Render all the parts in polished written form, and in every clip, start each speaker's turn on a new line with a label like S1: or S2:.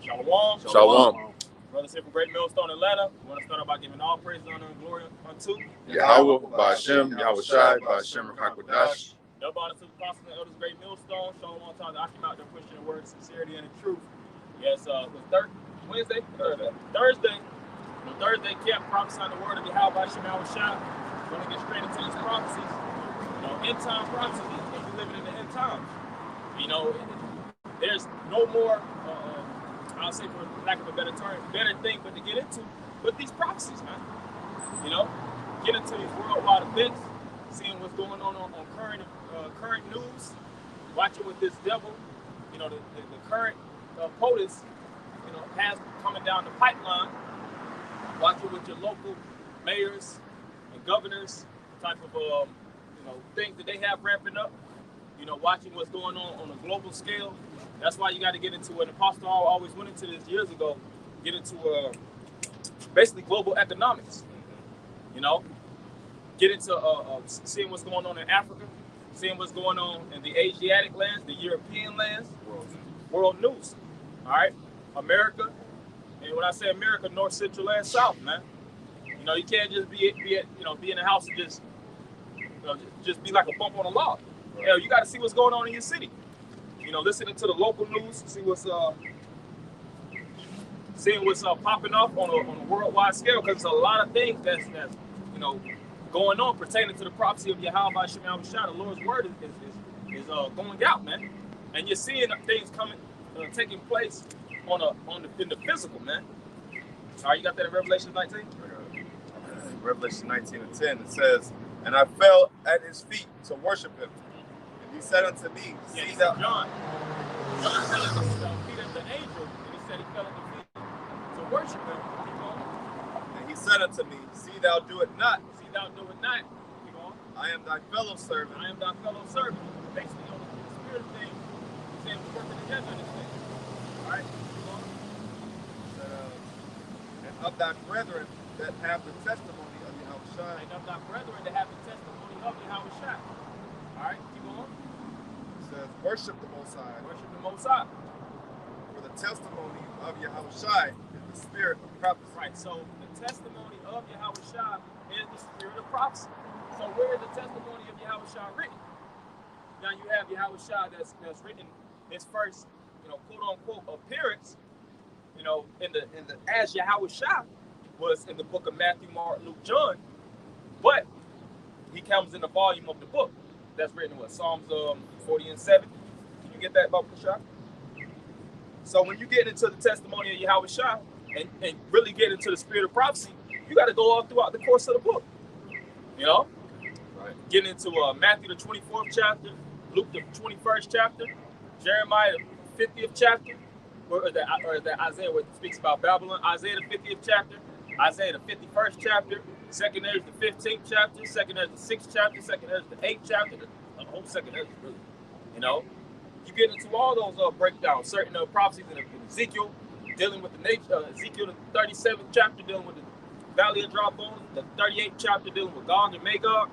S1: Shalom.
S2: Shalom.
S1: Brothers here from Great Millstone, Atlanta. We want to start out by giving all praise, honor, and glory unto
S2: Yahweh, Ba'ashem, Yahweh Shai, Ba'ashem, Rakakwadash.
S1: Double honor to the apostles and elders, Great Millstone. Shalom on time to occupy out there pushing the word, sincerity, and the truth. Yes, Wednesday? Thursday. On Thursday, kept prophesying the word of Yahweh, Ba'ashem, Yahweh Shai. We're going to get straight into these prophecies. End time prophecies, and we're living in the end times. There's no more, I'll say for lack of a better term, better thing but to get into, but these prophecies, man. Get into these worldwide events, seeing what's going on current news, watching what this devil, the current POTUS, has coming down the pipeline, watching what your local mayors and governors, the type of, things that they have ramping up, watching what's going on a global scale. That's why you got to get into it. Apostle always went into this years ago, get into basically global economics, get into seeing what's going on in Africa, seeing what's going on in the Asiatic lands, the European lands, world news, all right? America, and when I say America, North, Central, and South, man. You can't just be in the house and just be like a bump on a log. You got to see what's going on in your city. Listening to the local news, see what's seeing what's popping up on a worldwide scale, because there's a lot of things that's going on pertaining to the prophecy of Yahweh Ba'ashem Yahweh Shai. The Lord's word is going out, man, and you're seeing things taking place in the physical, man. All right, you got that in Revelation 19?
S2: Revelation 19:10, it says, "And I fell at his feet to worship him. And he said unto me, see thou..."
S1: John fell at the feet of the angel, and he said he fell at the feet to worship him.
S2: And he said unto me, see thou do it not.
S1: See thou do it not.
S2: I am thy fellow servant.
S1: I am thy fellow servant. Basically, on the spirit thing, he's saying we're working together in this thing. All right?
S2: And of thy brethren that have the testimony of Yahweh Shai.
S1: And of thy brethren that have the testimony of Yahweh Shai. All right, keep going.
S2: It says, worship the Most High.
S1: Worship the Most High.
S2: For the testimony of Yahweh Shai is the spirit of prophecy.
S1: Right, so the testimony of Yahweh Shai is the spirit of prophecy. So where is the testimony of Yahweh Shai written? Now you have Yahweh Shai that's written his first, quote unquote appearance, in the as Yahweh Shai was in the book of Matthew, Mark, Luke, John, but he comes in the volume of the book that's written in Psalms 40 and 7. Can you get that, Baba Shai? So when you get into the testimony of Yahweh Shai and really get into the spirit of prophecy, you got to go all throughout the course of the book. Right. Getting into Matthew the 24th chapter, Luke the 21st chapter, Jeremiah the 50th chapter, or the Isaiah where it speaks about Babylon, Isaiah the 50th chapter, Isaiah the 51st chapter, 2nd Ezra the 15th chapter, 2nd Ezra the 6th chapter, 2nd Ezra the 8th chapter, the whole 2nd Ezra, really. You get into all those breakdowns, certain prophecies in Ezekiel, dealing with the nature, Ezekiel the 37th chapter, dealing with the Valley of Dry Bones, the 38th chapter, dealing with Gog and Magog.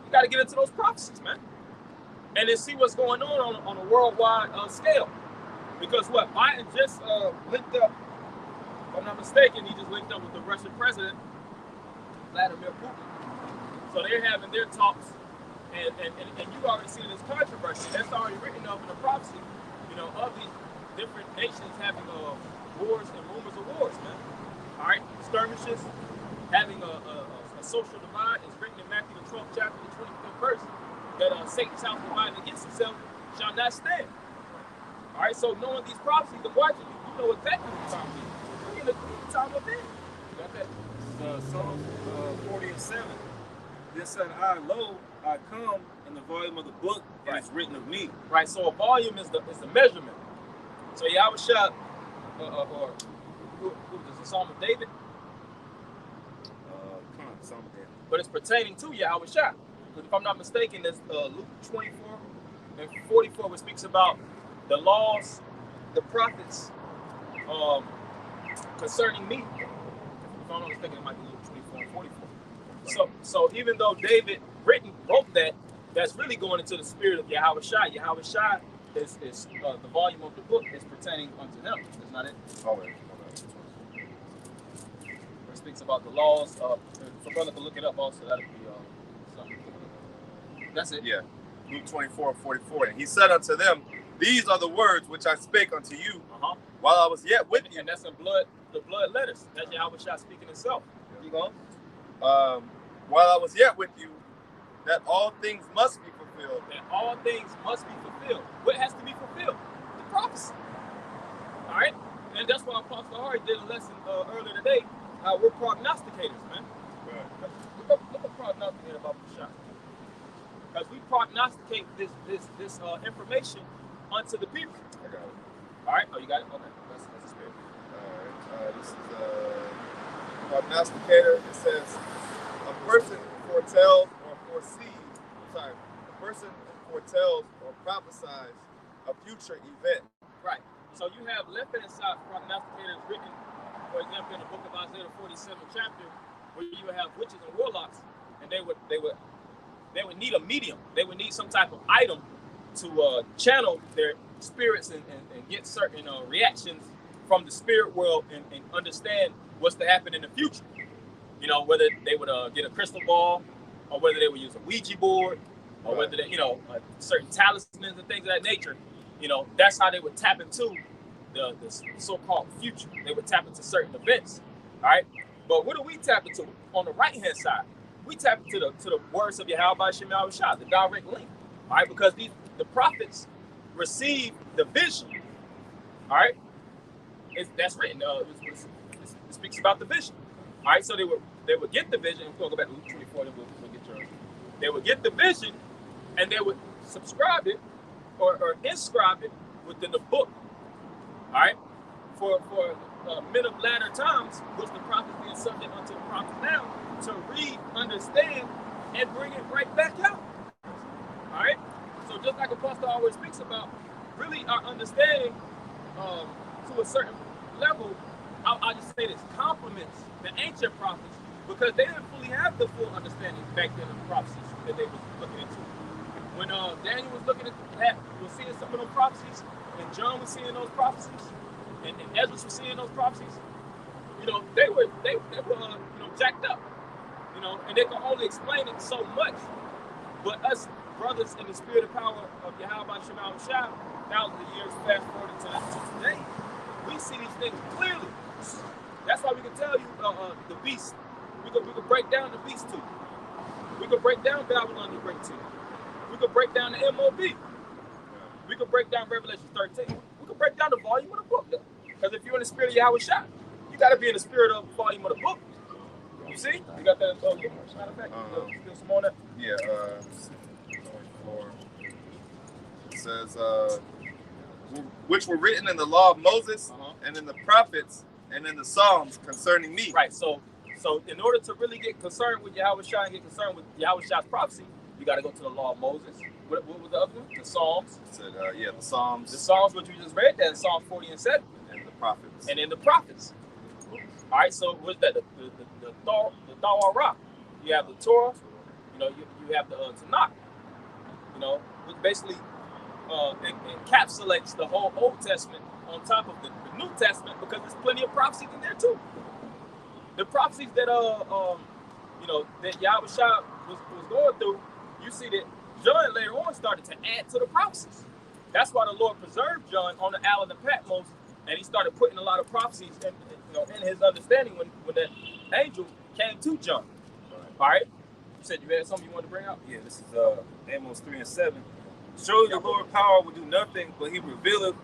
S1: You got to get into those prophecies, man. And then see what's going on a worldwide scale. Because what, Biden just linked up, if I'm not mistaken, he just linked up with the Russian president, Vladimir Putin. So they're having their talks, and you already seen this controversy. That's already written up in the prophecy, of these different nations having wars and rumors of wars, man. All right, skirmishes, having a social divide is written in Matthew the 12th chapter, the 25th verse, that Satan's house divided against himself shall not stand. All right, so knowing these prophecies and watching you know exactly what time it is. We're in the time of it. You got that? Psalm 40 and 7. Then said I, lo, I come in the volume of the book, and it's written of me. Right, so a volume is the measurement. So Yahweh Shai, or who is this, the Psalm of David? Psalm of David. But it's pertaining to Yahweh Shai. Because if I'm not mistaken, there's Luke 24 and 44, which speaks about the laws, the prophets concerning me. If I'm not mistaken, it might be Luke 24 and 44. So even though David wrote that, that's really going into the spirit of Yahweh Shai. Yahweh Shai the volume of the book is pertaining unto him. Is not it?
S2: Okay.
S1: It speaks about the laws. So brother can look it up also. That'll be something. That's it.
S2: Yeah. Luke 24:44. And he said unto them, these are the words which I spake unto you while I was yet with you.
S1: And that's in the blood letters. That's Yahweh Shah speaking himself. You go.
S2: While I was yet with you, that all things must be fulfilled.
S1: That all things must be fulfilled. What has to be fulfilled? The prophecy. All right? And that's why Apostle Hari did a lesson earlier today. We're prognosticators, man. Right. Look at prognosticator about the shot. Because we prognosticate this information unto the people.
S2: I got it.
S1: All right? Oh, you got it? Okay. That's the spirit.
S2: All right. This is prognosticator. It says, a person foretells or foresees, a person foretells or prophesies a future event.
S1: Right. So you have left-hand side prognosticators written, for example, in the book of Isaiah, the 47th chapter, where you would have witches and warlocks, and they would need a medium. They would need some type of item to channel their spirits and get certain reactions from the spirit world and understand what's to happen in the future. You know, whether they would get a crystal ball, or whether they would use a Ouija board, or whether they, certain talismans and things of that nature. You know, that's how they would tap into the so-called future. They would tap into certain events. All right. But what do we tap into on the right-hand side? We tap into the words of Yahweh Shem Yahweh Shah, the direct link. All right, because the prophets received the vision. All right, that's written. It speaks about the vision. All right, so they would get the vision. We'll go back to Luke 24, and we'll get yours. They would get the vision, and they would subscribe it or inscribe it within the book. All right, for men of latter times, which the prophets being subject unto the prophets now, to read, understand, and bring it right back out. All right, so just like Apostle always speaks about, really our understanding to a certain level, I'll just say this, complements the ancient prophets, because they didn't fully have the full understanding back then of the prophecies that they were looking into. When Daniel was looking at that, was seeing some of those prophecies, and John was seeing those prophecies, and Ezra was seeing those prophecies, they were jacked up, and they can only explain it so much. But us brothers in the spirit and power of Yahweh Shem Yahweh Shah, thousands of years fast forward to today, we see these things clearly. That's why we can tell you the beast. We could break down the beast to you. We could break down Babylon the Great to you. We could break down the MOB. We could break down Revelation 13. We could break down the volume of the book. Because if you're in the spirit of Yahweh Shah, you got to be in the spirit of the volume of the book. You see? You got that? Matter of fact, still some on that?
S2: Yeah. It says, which were written in the law of Moses and in the prophets and in the Psalms concerning me.
S1: Right. So in order to really get concerned with Yahweh Shah and get concerned with Yahweh Shah's prophecy, you got to go to the law of Moses. What was the other one? The Psalms.
S2: It said, the Psalms.
S1: The Psalms, which we just read, that in Psalm 40 and 7.
S2: And the prophets.
S1: And in the prophets. All right. So what's that? The Tawara. You have the Torah. You have the Tanakh. Which basically encapsulates the whole Old Testament on top of the New Testament, because there's plenty of prophecies in there too. The prophecies that that Yahweh Shah was going through, you see that John later on started to add to the prophecies. That's why the Lord preserved John on the island of Patmos, and he started putting a lot of prophecies in his understanding when that angel came to John. All right. You said you had something you wanted to bring out?
S3: Yeah, this is Amos 3 and 7. Surely the Lord power will do nothing, but he revealeth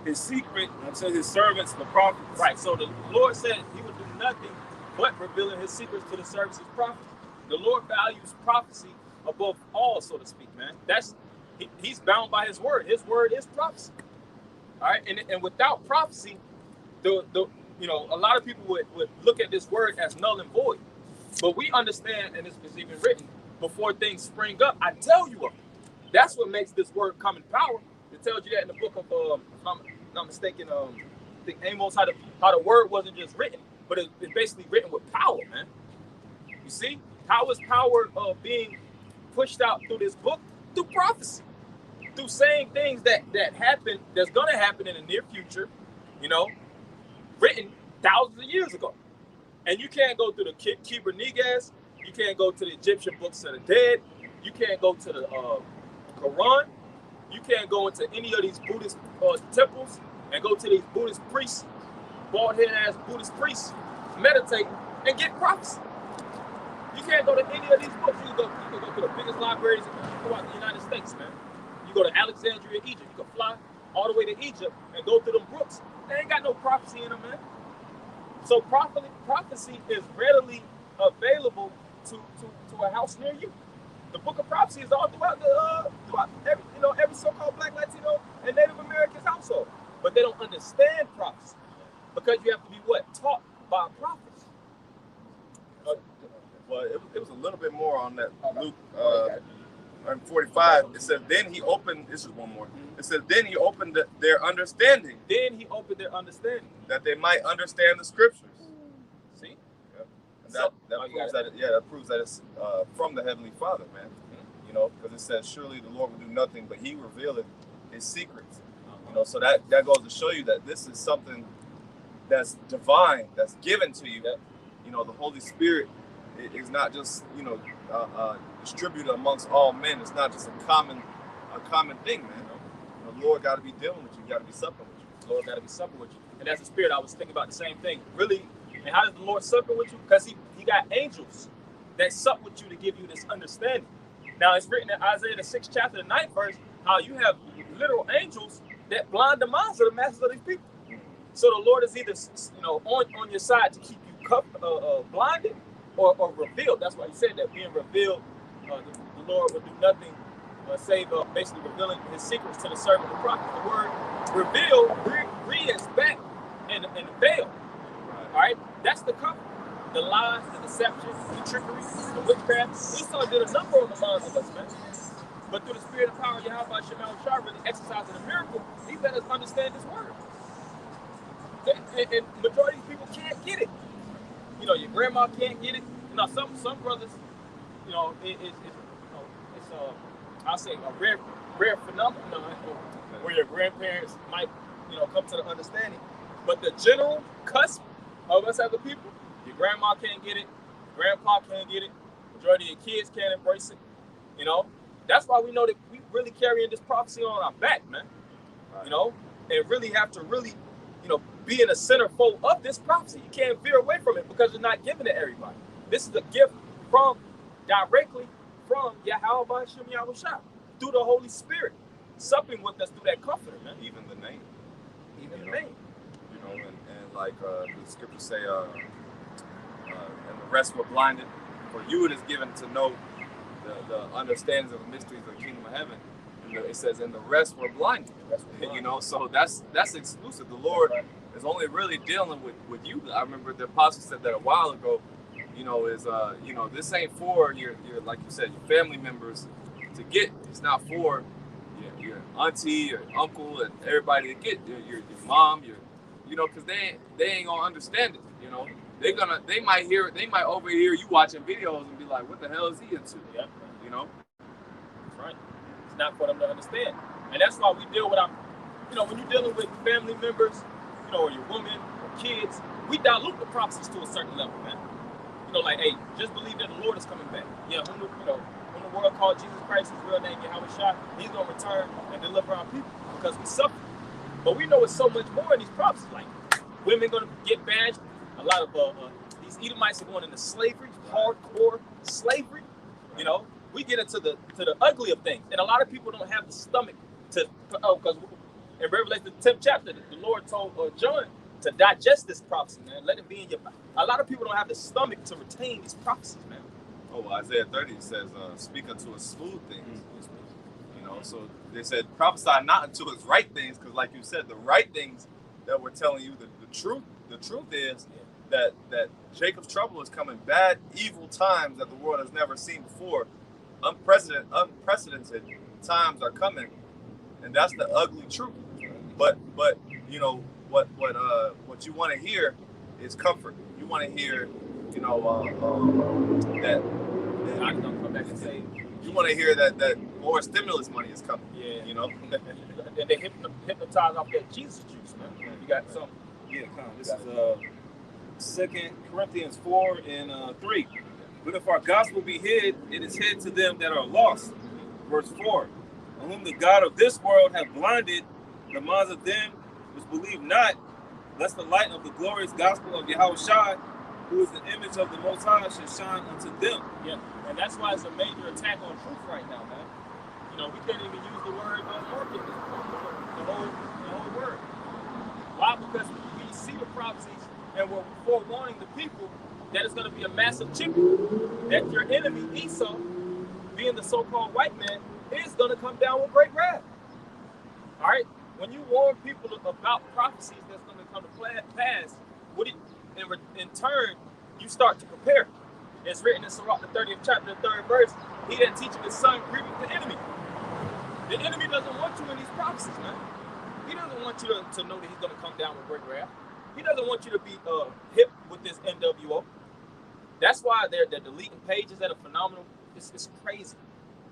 S3: his secret unto his servants, the prophets.
S1: Right. So the Lord said he would do nothing but revealing his secrets to the servants, his prophets. The Lord values prophecy above all, so to speak, man. He's bound by his word. His word is prophecy. All right. And without prophecy, a lot of people would look at this word as null and void. But we understand, and it's even written, before things spring up, I tell you of it. That's what makes this word come in power. It tells you that in the book of, if I'm not mistaken, I think Amos, how the word wasn't just written, but it's basically written with power, man. You see? How is power being pushed out through this book? Through prophecy. through saying things that happen, that's gonna happen in the near future, you know, written thousands of years ago. And you can't go through the Kibra Negas, you can't go to the Egyptian books of the dead, you can't go to the Quran, you can't go into any of these Buddhist temples and go to these Buddhist priests, bald-headed ass Buddhist priests, meditate and get prophecy. You can't go to any of these books. You can go to the biggest libraries throughout the United States, man. You go to Alexandria, Egypt. You can fly all the way to Egypt and go through them books. They ain't got no prophecy in them, man. So prophecy is readily available to a house near you. The book of prophecy is all throughout every so-called Black, Latino, and Native American's household. But they don't understand prophecy because you have to be what? Taught by prophets.
S2: Well, it was a little bit more on that Luke 45. It says, then he opened, this is one more. It says, then he opened their understanding.
S1: Then he opened their understanding.
S2: That they might understand the scriptures.
S1: See?
S2: Yeah. And that proves that it's from the Heavenly Father, man. Mm-hmm. You know, because it says, surely the Lord will do nothing, but he revealeth his secrets. You know, so that goes to show you that this is something that's divine, that's given to you. That, you know, the Holy Spirit is not just, you know, distributed amongst all men. It's not just a common thing, man. You know, the Lord got to be dealing with you. Got to be supping with you.
S1: The Lord got to be supping with you. And that's the Spirit. I was thinking about the same thing. Really, and how does the Lord supping with you? Because he got angels that sup with you to give you this understanding. Now, it's written in Isaiah, the 6th chapter, the 9th verse, how you have literal angels that blind the minds of the masses of these people. So the Lord is either, you know, on your side to keep you blinded or revealed. That's why he said that being revealed, the Lord will do nothing save basically revealing his secrets to the servant of the prophet. The word reveal reads back in the veil. All right, that's the cover. The lies, the deception, the trickery, the witchcraft. Esau did a number on the minds of us, man. But through the spirit and power of Yahweh Shema Shah, really exercising a miracle, he let us understand this word. And majority of these people can't get it. You know, your grandma can't get it. You know, some brothers, you know, it's I'll say a rare phenomenon where your grandparents might, you know, come to the understanding. But the general cusp of us as a people, your grandma can't get it, grandpa can't get it, majority of your kids can't embrace it. You know, that's why we know that we really carrying this prophecy on our back, man. Right. You know, and really have to really, you know, be in the centerfold of this prophecy. You can't veer away from it because it's not given to everybody. This is a gift directly from Yahweh Shem Yahushua through the Holy Spirit, supping with us through that comforter, man.
S2: Even the name.
S1: Even the name.
S2: You know, and like the scriptures say, and the rest were blinded. For you it is given to know the understandings of the mysteries of the kingdom of heaven. And it says, and the rest were blinded. You know, so that's exclusive. The Lord is only really dealing with you. I remember the apostle said that a while ago. You know, is you know, this ain't for your like you said, your family members to get. It's not for your auntie, your uncle, and everybody to get. Your mom, you know, because they ain't gonna understand it. You know, they might hear it. They might overhear you watching videos and be like, what the hell is he into?
S1: Yeah.
S2: You know,
S1: that's right. It's not for them to understand, and that's why we deal with our, you know, when you're dealing with family members, you know, or your woman or kids, we dilute the prophecies to a certain level, man. You know, like, hey, just believe that the Lord is coming back. Yeah, when the world called Jesus Christ his real name, Yahweh, he's going to return and deliver our people because we suffer. But we know it's so much more in these prophecies. Like, women going to get badged. A lot of these Edomites are going into slavery, hardcore slavery. You know, we get into the ugly of things. And a lot of people don't have the stomach to, because in Revelation, the 10th chapter, the Lord told John to digest this prophecy, man. Let it be in your mouth. A lot of people don't have the stomach to retain these prophecies, man.
S2: Oh, well, Isaiah 30 says, speak unto us smooth things. You know, so they said, prophesy not unto us right things, because like you said, the right things that we're telling you, the truth is that Jacob's trouble is coming. Bad, evil times that the world has never seen before. Unprecedented times are coming. And that's the ugly truth. But you know, what you want to hear is comfort. You want to hear, you know, that I can come back and say, you want to hear that Or stimulus money is coming.
S1: Yeah.
S2: You know?
S1: And they hypnotize off that Jesus juice, man. You got some.
S3: Yeah, come on. This is 2 Corinthians 4 and 3. But if our gospel be hid, it is hid to them that are lost. Verse 4. On whom the God of this world hath blinded the minds of them which believe not, lest the light of the glorious gospel of Yahushua, who is the image of the Most High, should shine unto them.
S1: Yeah, and that's why it's a major attack on truth right now, man. You know, we can't even use the word market, the whole word. Why? Because we see the prophecies and we're forewarning the people that it's going to be a massive chicken, that your enemy, Esau, being the so-called white man, is going to come down with great wrath. All right? When you warn people about prophecies that's going to come to pass, in turn, you start to prepare. It's written in Sirach, the 30th chapter, the 3rd verse, he that teacheth his son grieveth the enemy. The enemy doesn't want you in these prophecies, man. He doesn't want you to know that he's going to come down with great wrath. He doesn't want you to be hip with this NWO. That's why they're deleting pages that are phenomenal. It's crazy,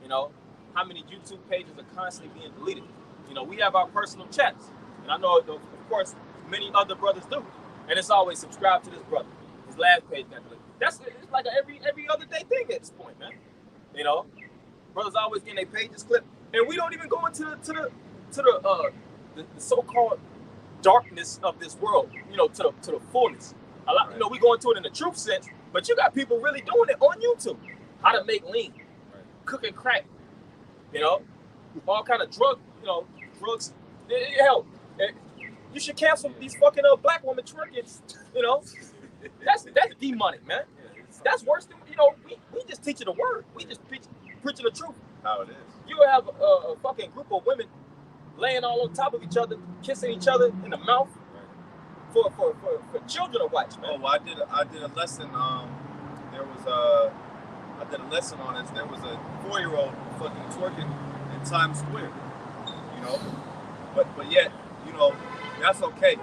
S1: you know, how many YouTube pages are constantly being deleted. You know, we have our personal chats, and I know, of course, many other brothers do. And it's always subscribe to this brother. His last page got deleted. It's like every other day thing at this point, man. You know, brothers always getting their pages clipped, and we don't even go into the so-called darkness of this world. You know, to the fullness. A lot, you know, we go into it in the truth sense, but you got people really doing it on YouTube. How to make lean, cooking crack, you know, all kind of drugs. Hell, you should cancel these fucking black women twerking. You know, that's demonic, man. That's worse than, you know, we just teaching the word. We just preaching the truth.
S2: How it is.
S1: You have a fucking group of women laying all on top of each other, kissing each other in the mouth for children to watch, man.
S2: Oh, well, I did a lesson. I did a lesson on this. There was a 4-year-old fucking twerking in Times Square. You know, but yet, you know, that's okay.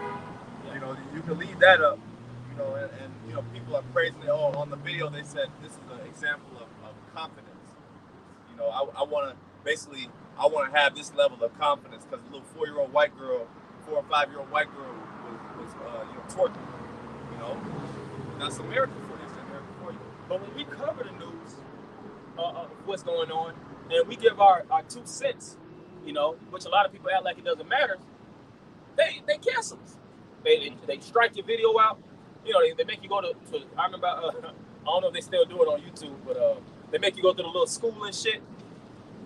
S2: You know, you can leave that up. You know, and you know, people are praising it. Oh, on the video they said this is an example of confidence. You know, I want to have this level of confidence because a little 4-year-old white girl, 4 or 5-year-old white girl was twerking. You know, that's America for you. America for you.
S1: But when we cover the news of what's going on, and we give our 2 cents, you know, which a lot of people act like it doesn't matter, they cancel us. They strike your video out. You know, they make you go to I remember, I don't know if they still do it on YouTube, but they make you go to the little school and shit.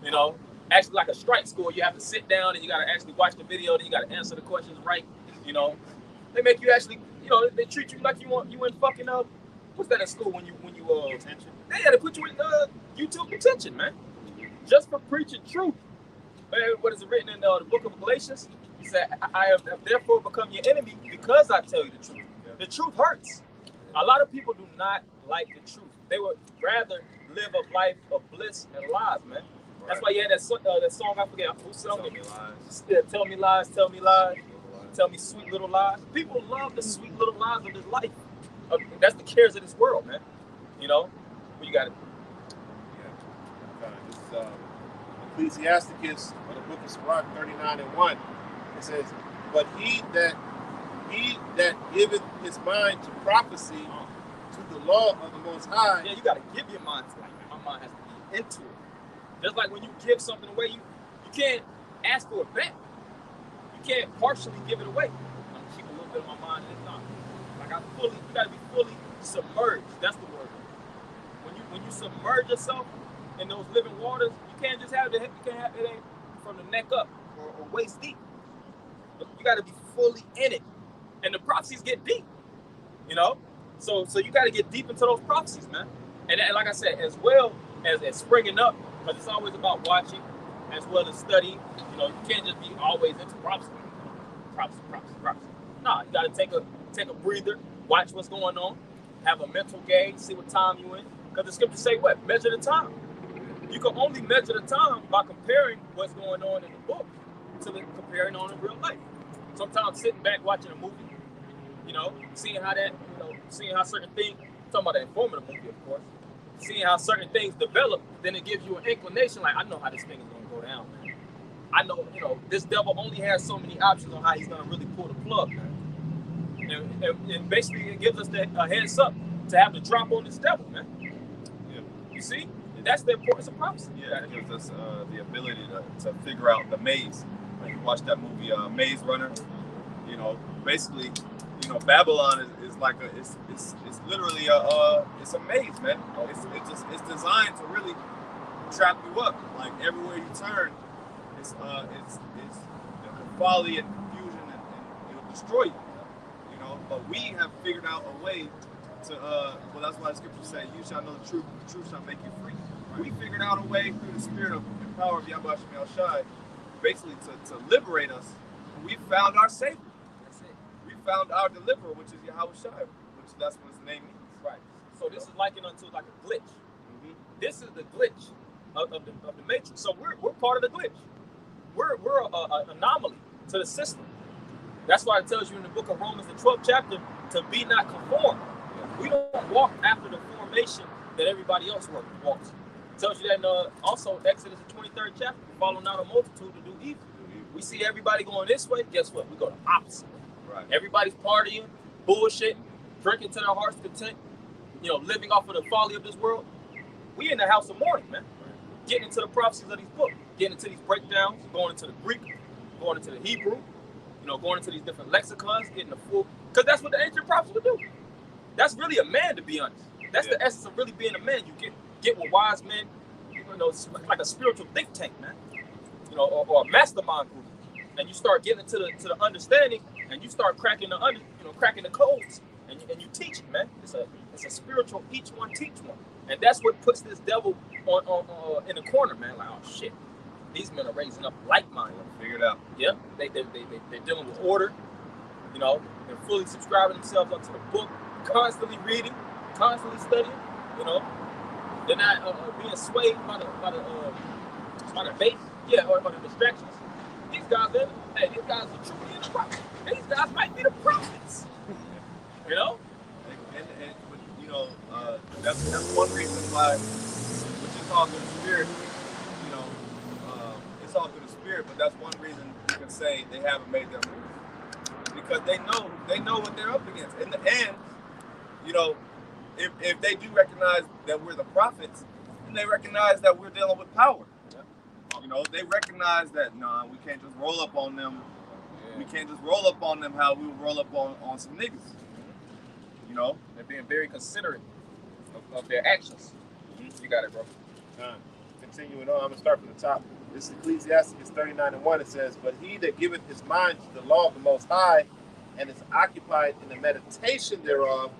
S1: You know, actually like a strike school, you have to sit down and you got to actually watch the video, then you got to answer the questions right. You know, they make you actually, you know, they treat you like you in fucking what's that in school when you
S2: Attention.
S1: They put you in YouTube detention, man, just for preaching truth. What is it written in the book of Galatians? He said, I have therefore become your enemy because I tell you the truth. The truth hurts. A lot of people do not like the truth. They would rather live a life of bliss and lies, man. That's why you had that song, I forget who sung it. Tell me lies, tell me lies, tell me sweet little lies. People love the sweet little lies of this life. That's the cares of this world, man. You know? Well, you got it.
S4: Yeah. This is Ecclesiasticus, or the book of Sirach 39:1. It says, but he that giveth his mind to prophecy, to the law of the Most High.
S1: Yeah, you got to give your mind to it. My mind has to be into it. Just like when you give something away, you can't ask for it back. You can't partially give it away. I'm gonna keep a little bit of my mind in it. Like you gotta be fully submerged. That's the word. When you submerge yourself in those living waters, you can't just have it. You can't have it from the neck up or waist deep. You got to be fully in it, and the prophecies get deep. You know, so you got to get deep into those prophecies, man. And like I said, as well as springing up, because it's always about watching as well as studying. You know, you can't just be always into prophecy. Nah, you got to take a breather, watch what's going on, have a mental gauge, see what time you in. Because the scriptures say what? Measure the time. You can only measure the time by comparing what's going on in the book to comparing on in real life. Sometimes sitting back watching a movie, you know, seeing how certain things, talking about the informative movie, of course, seeing how certain things develop, then it gives you an inclination, like, I know how this thing is going to go down, man. I know, this devil only has so many options on how he's going to really pull the plug, man. And basically, it gives us a heads up to have to drop on this devil, man.
S2: Yeah.
S1: You see? And that's the importance of prophecy.
S2: Yeah, it gives us the ability to figure out the maze. Like you watch that movie Maze Runner, basically, Babylon is like it's literally it's a maze, man. It's designed to really trap you up. Like everywhere you turn, it's folly and confusion, and it'll destroy you. But we have figured out a way to that's why the scriptures say, "You shall know the truth shall make you free." Right? We figured out a way through the spirit and power of Yahweh Shem Shai, basically to liberate us. We found our Savior. That's it. We found our deliverer, which is Yahweh Shai, which that's what his name means.
S1: Right. So this is likened unto like a glitch. Mm-hmm. This is the glitch of the matrix. So we're part of the glitch. We're an anomaly to the system. That's why it tells you in the book of Romans, the 12th chapter, to be not conformed. We don't walk after the formation that everybody else walks. It tells you that in also Exodus, the 23rd chapter, following out a multitude to do evil. We see everybody going this way. Guess what? We go the opposite way.
S2: Right.
S1: Everybody's partying, bullshitting, drinking to their heart's content, living off of the folly of this world. We in the house of mourning, man. Getting into the prophecies of these books, getting into these breakdowns, going into the Greek, going into the Hebrew, going into these different lexicons, getting the full, because that's what the ancient prophets would do. That's really a man, to be honest. That's the essence of really being a man. You get with wise men, like a spiritual think tank, man. Or a mastermind group, and you start getting to the understanding, and you start cracking the codes, and you teach it, man. It's a spiritual, each one teach one, and that's what puts this devil on in the corner, man. Like, oh shit, these men are raising up like minded.
S2: Figure it out.
S1: Yeah, they're dealing with order. They're fully subscribing themselves onto the book, constantly reading, constantly studying. They're not being swayed by the bait. Yeah, or the distractions. These guys are truly in the prophets. These guys might be the prophets.
S2: That's one reason why, which is all through the spirit. It's all through the spirit, but that's one reason you can say they haven't made their move, because they know what they're up against. In the end, if they do recognize that we're the prophets, then they recognize that we're dealing with power. They recognize that we can't just roll up on them. Yeah. We can't just roll up on them how we would roll up on some niggas.
S1: They're being very considerate of their actions. Mm-hmm. You got it, bro.
S4: Continuing on, I'm gonna start from the top. This is Ecclesiastes 39:1. It says, "But he that giveth his mind to the law of the Most High, and is occupied in the meditation thereof,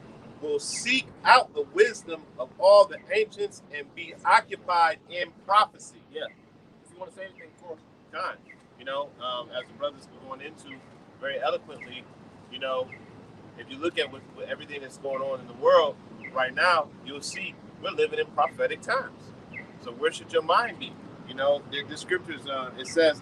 S4: will seek out the wisdom of all the ancients and be occupied in prophecy."
S1: Yeah. Want to say anything, of course?
S4: John, as the brothers were going into very eloquently, if you look at with everything that's going on in the world right now, you'll see we're living in prophetic times. So where should your mind be? The scriptures, it says,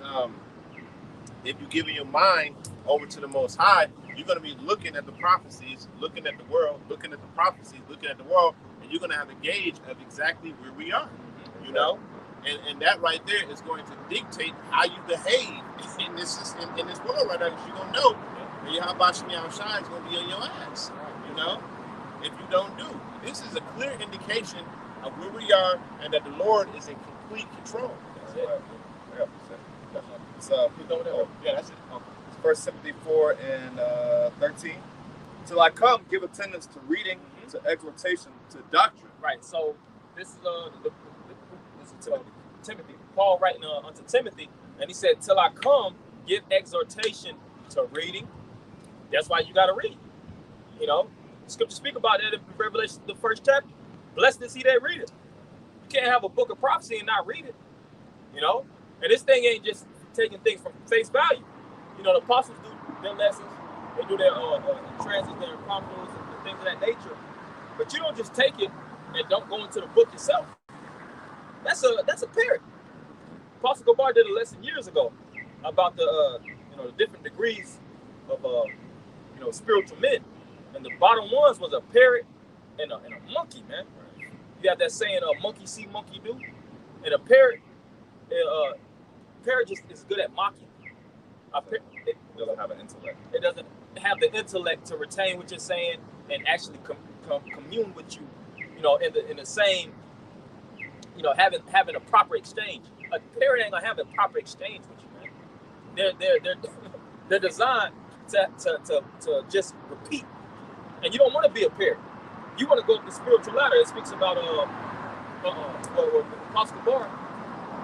S4: if you give your mind over to the Most High, you're going to be looking at the prophecies, looking at the world, looking at the prophecies, looking at the world, and you're going to have a gauge of exactly where we are, And that right there is going to dictate how you behave in this world right now. Because you're going to know that Yahweh Shem Shai is going to be on your ass, if you don't do. This is a clear indication of where we are and that the Lord is in complete control.
S2: That's it. That's it. It's 1 Timothy 4:13. "Till I come, give attendance to reading, to exhortation, to doctrine."
S1: Right. So this is Timothy. Paul writing unto Timothy, and he said, "Till I come, give exhortation to reading." That's why you got to read. Scripture speak about that in Revelation, the 1st chapter. Blessed is he that readeth. You can't have a book of prophecy and not read it. And this thing ain't just taking things from face value. The apostles do their lessons, they do their transits, their impromptus, and things of that nature. But you don't just take it and don't go into the book yourself. That's a parrot. Apostle Gabar did a lesson years ago about the different degrees of spiritual men, and the bottom ones was a parrot and a monkey, man. You have that saying, monkey see, monkey do. And a parrot just is good at mocking.
S2: It doesn't have an intellect.
S1: It doesn't have the intellect to retain what you're saying and actually commune with you, you know, in the same, you know, having a proper exchange. A parrot ain't gonna have a proper exchange with you, man. They're designed to just repeat, and you don't want to be a parrot. You want to go up the spiritual ladder. It speaks about Apostle Bar.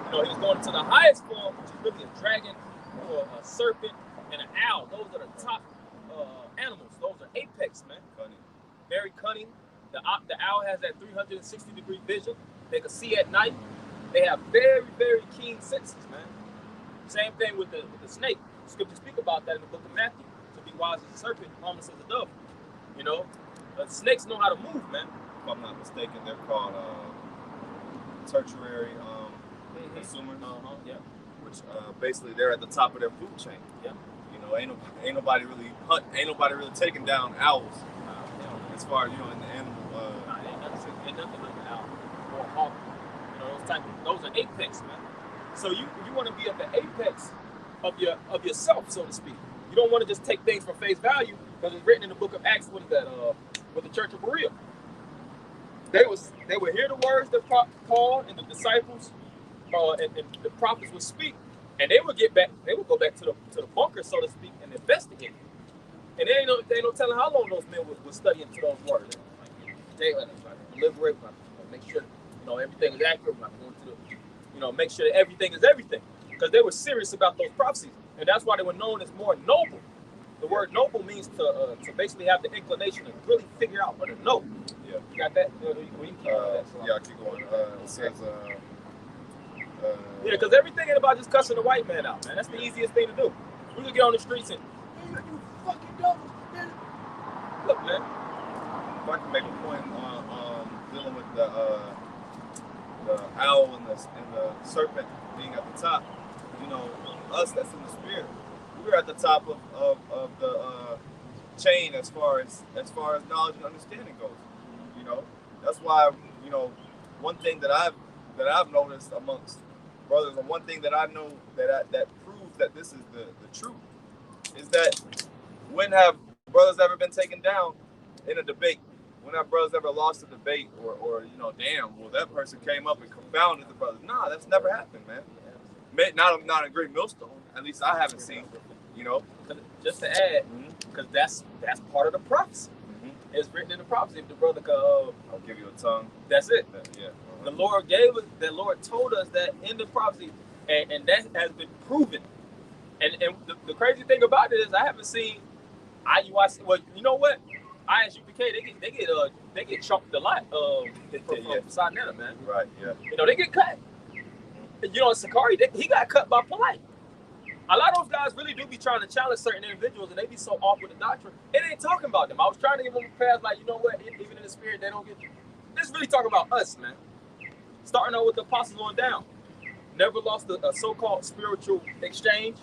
S1: You know, he was going to the highest form, which is really a dragon, or a serpent, and an owl. Those are the top animals. Those are apex, man.
S2: Cunning.
S1: Very cunning. The owl has that 360-degree vision. They can see at night. They have very, very keen senses, man. Same thing with the snake. Scriptures speak about that in the book of Matthew. To be wise as a serpent, harmless as a dove. You know, snakes know how to move, man.
S2: If I'm not mistaken, they're called tertiary consumers.
S1: Yeah.
S2: Which basically they're at the top of their food chain.
S1: Yeah.
S2: You know, ain't nobody really taking down owls. As far as, you know, in the animal.
S1: Ain't nothing like an owl or a hawk. You know, those are apex, man. So you want to be at the apex of yourself, so to speak. You don't want to just take things for face value, because it's written in the book of Acts. What is that? With the church of Berea, they would hear the words that Paul and the disciples and the prophets would speak, and they would go back to the bunker, so to speak, and investigate. And there ain't no telling how long those men were studying to those words. They deliberate, make sure, you know, everything is accurate. Going to you know, make sure that everything is everything, because they were serious about those prophecies, and that's why they were known as more noble. The word noble means to basically have the inclination to really figure out what to know.
S2: Yeah.
S1: You got that?
S2: Yeah, I keep going. It says,
S1: yeah, because everything ain't about just cussing the white man out, man. That's the easiest thing to do. We could get on the streets and, hey, you fucking devils, man. Look, man.
S2: if I can make a point dealing with the owl and the serpent being at the top, you know, us that's in the spirit, we're at the top of the chain as far as knowledge and understanding goes. You know, that's why, you know, one thing that I've noticed amongst brothers, and one thing that I know that proves that this is the truth, is that when have brothers ever been taken down in a debate? When have brothers ever lost a debate, or you know, damn, well, that person came up and confounded the brothers? Nah, that's never happened, man. Not a great millstone. At least I haven't seen. You know,
S1: just to add, because that's part of the prophecy. It's written in the prophecy. If the brother could,
S2: I'll give you a tongue.
S1: That's it.
S2: Yeah.
S1: The Lord gave us. The Lord told us that in the prophecy, and that has been proven. And the crazy thing about it is, I haven't seen IUIC. Well, you know what? ISUPK, they get chunked a lot from Sinetta, man.
S2: Right. Yeah.
S1: You know, they get cut. You know, Sakari, he got cut by Polite. A lot of those guys really do be trying to challenge certain individuals, and they be so off with the doctrine. It ain't talking about them. I was trying to give them a pass, like, you know what? Even in the spirit, they don't get. This really talking about us, man. Starting out with the apostles on down. Never lost a so-called spiritual exchange.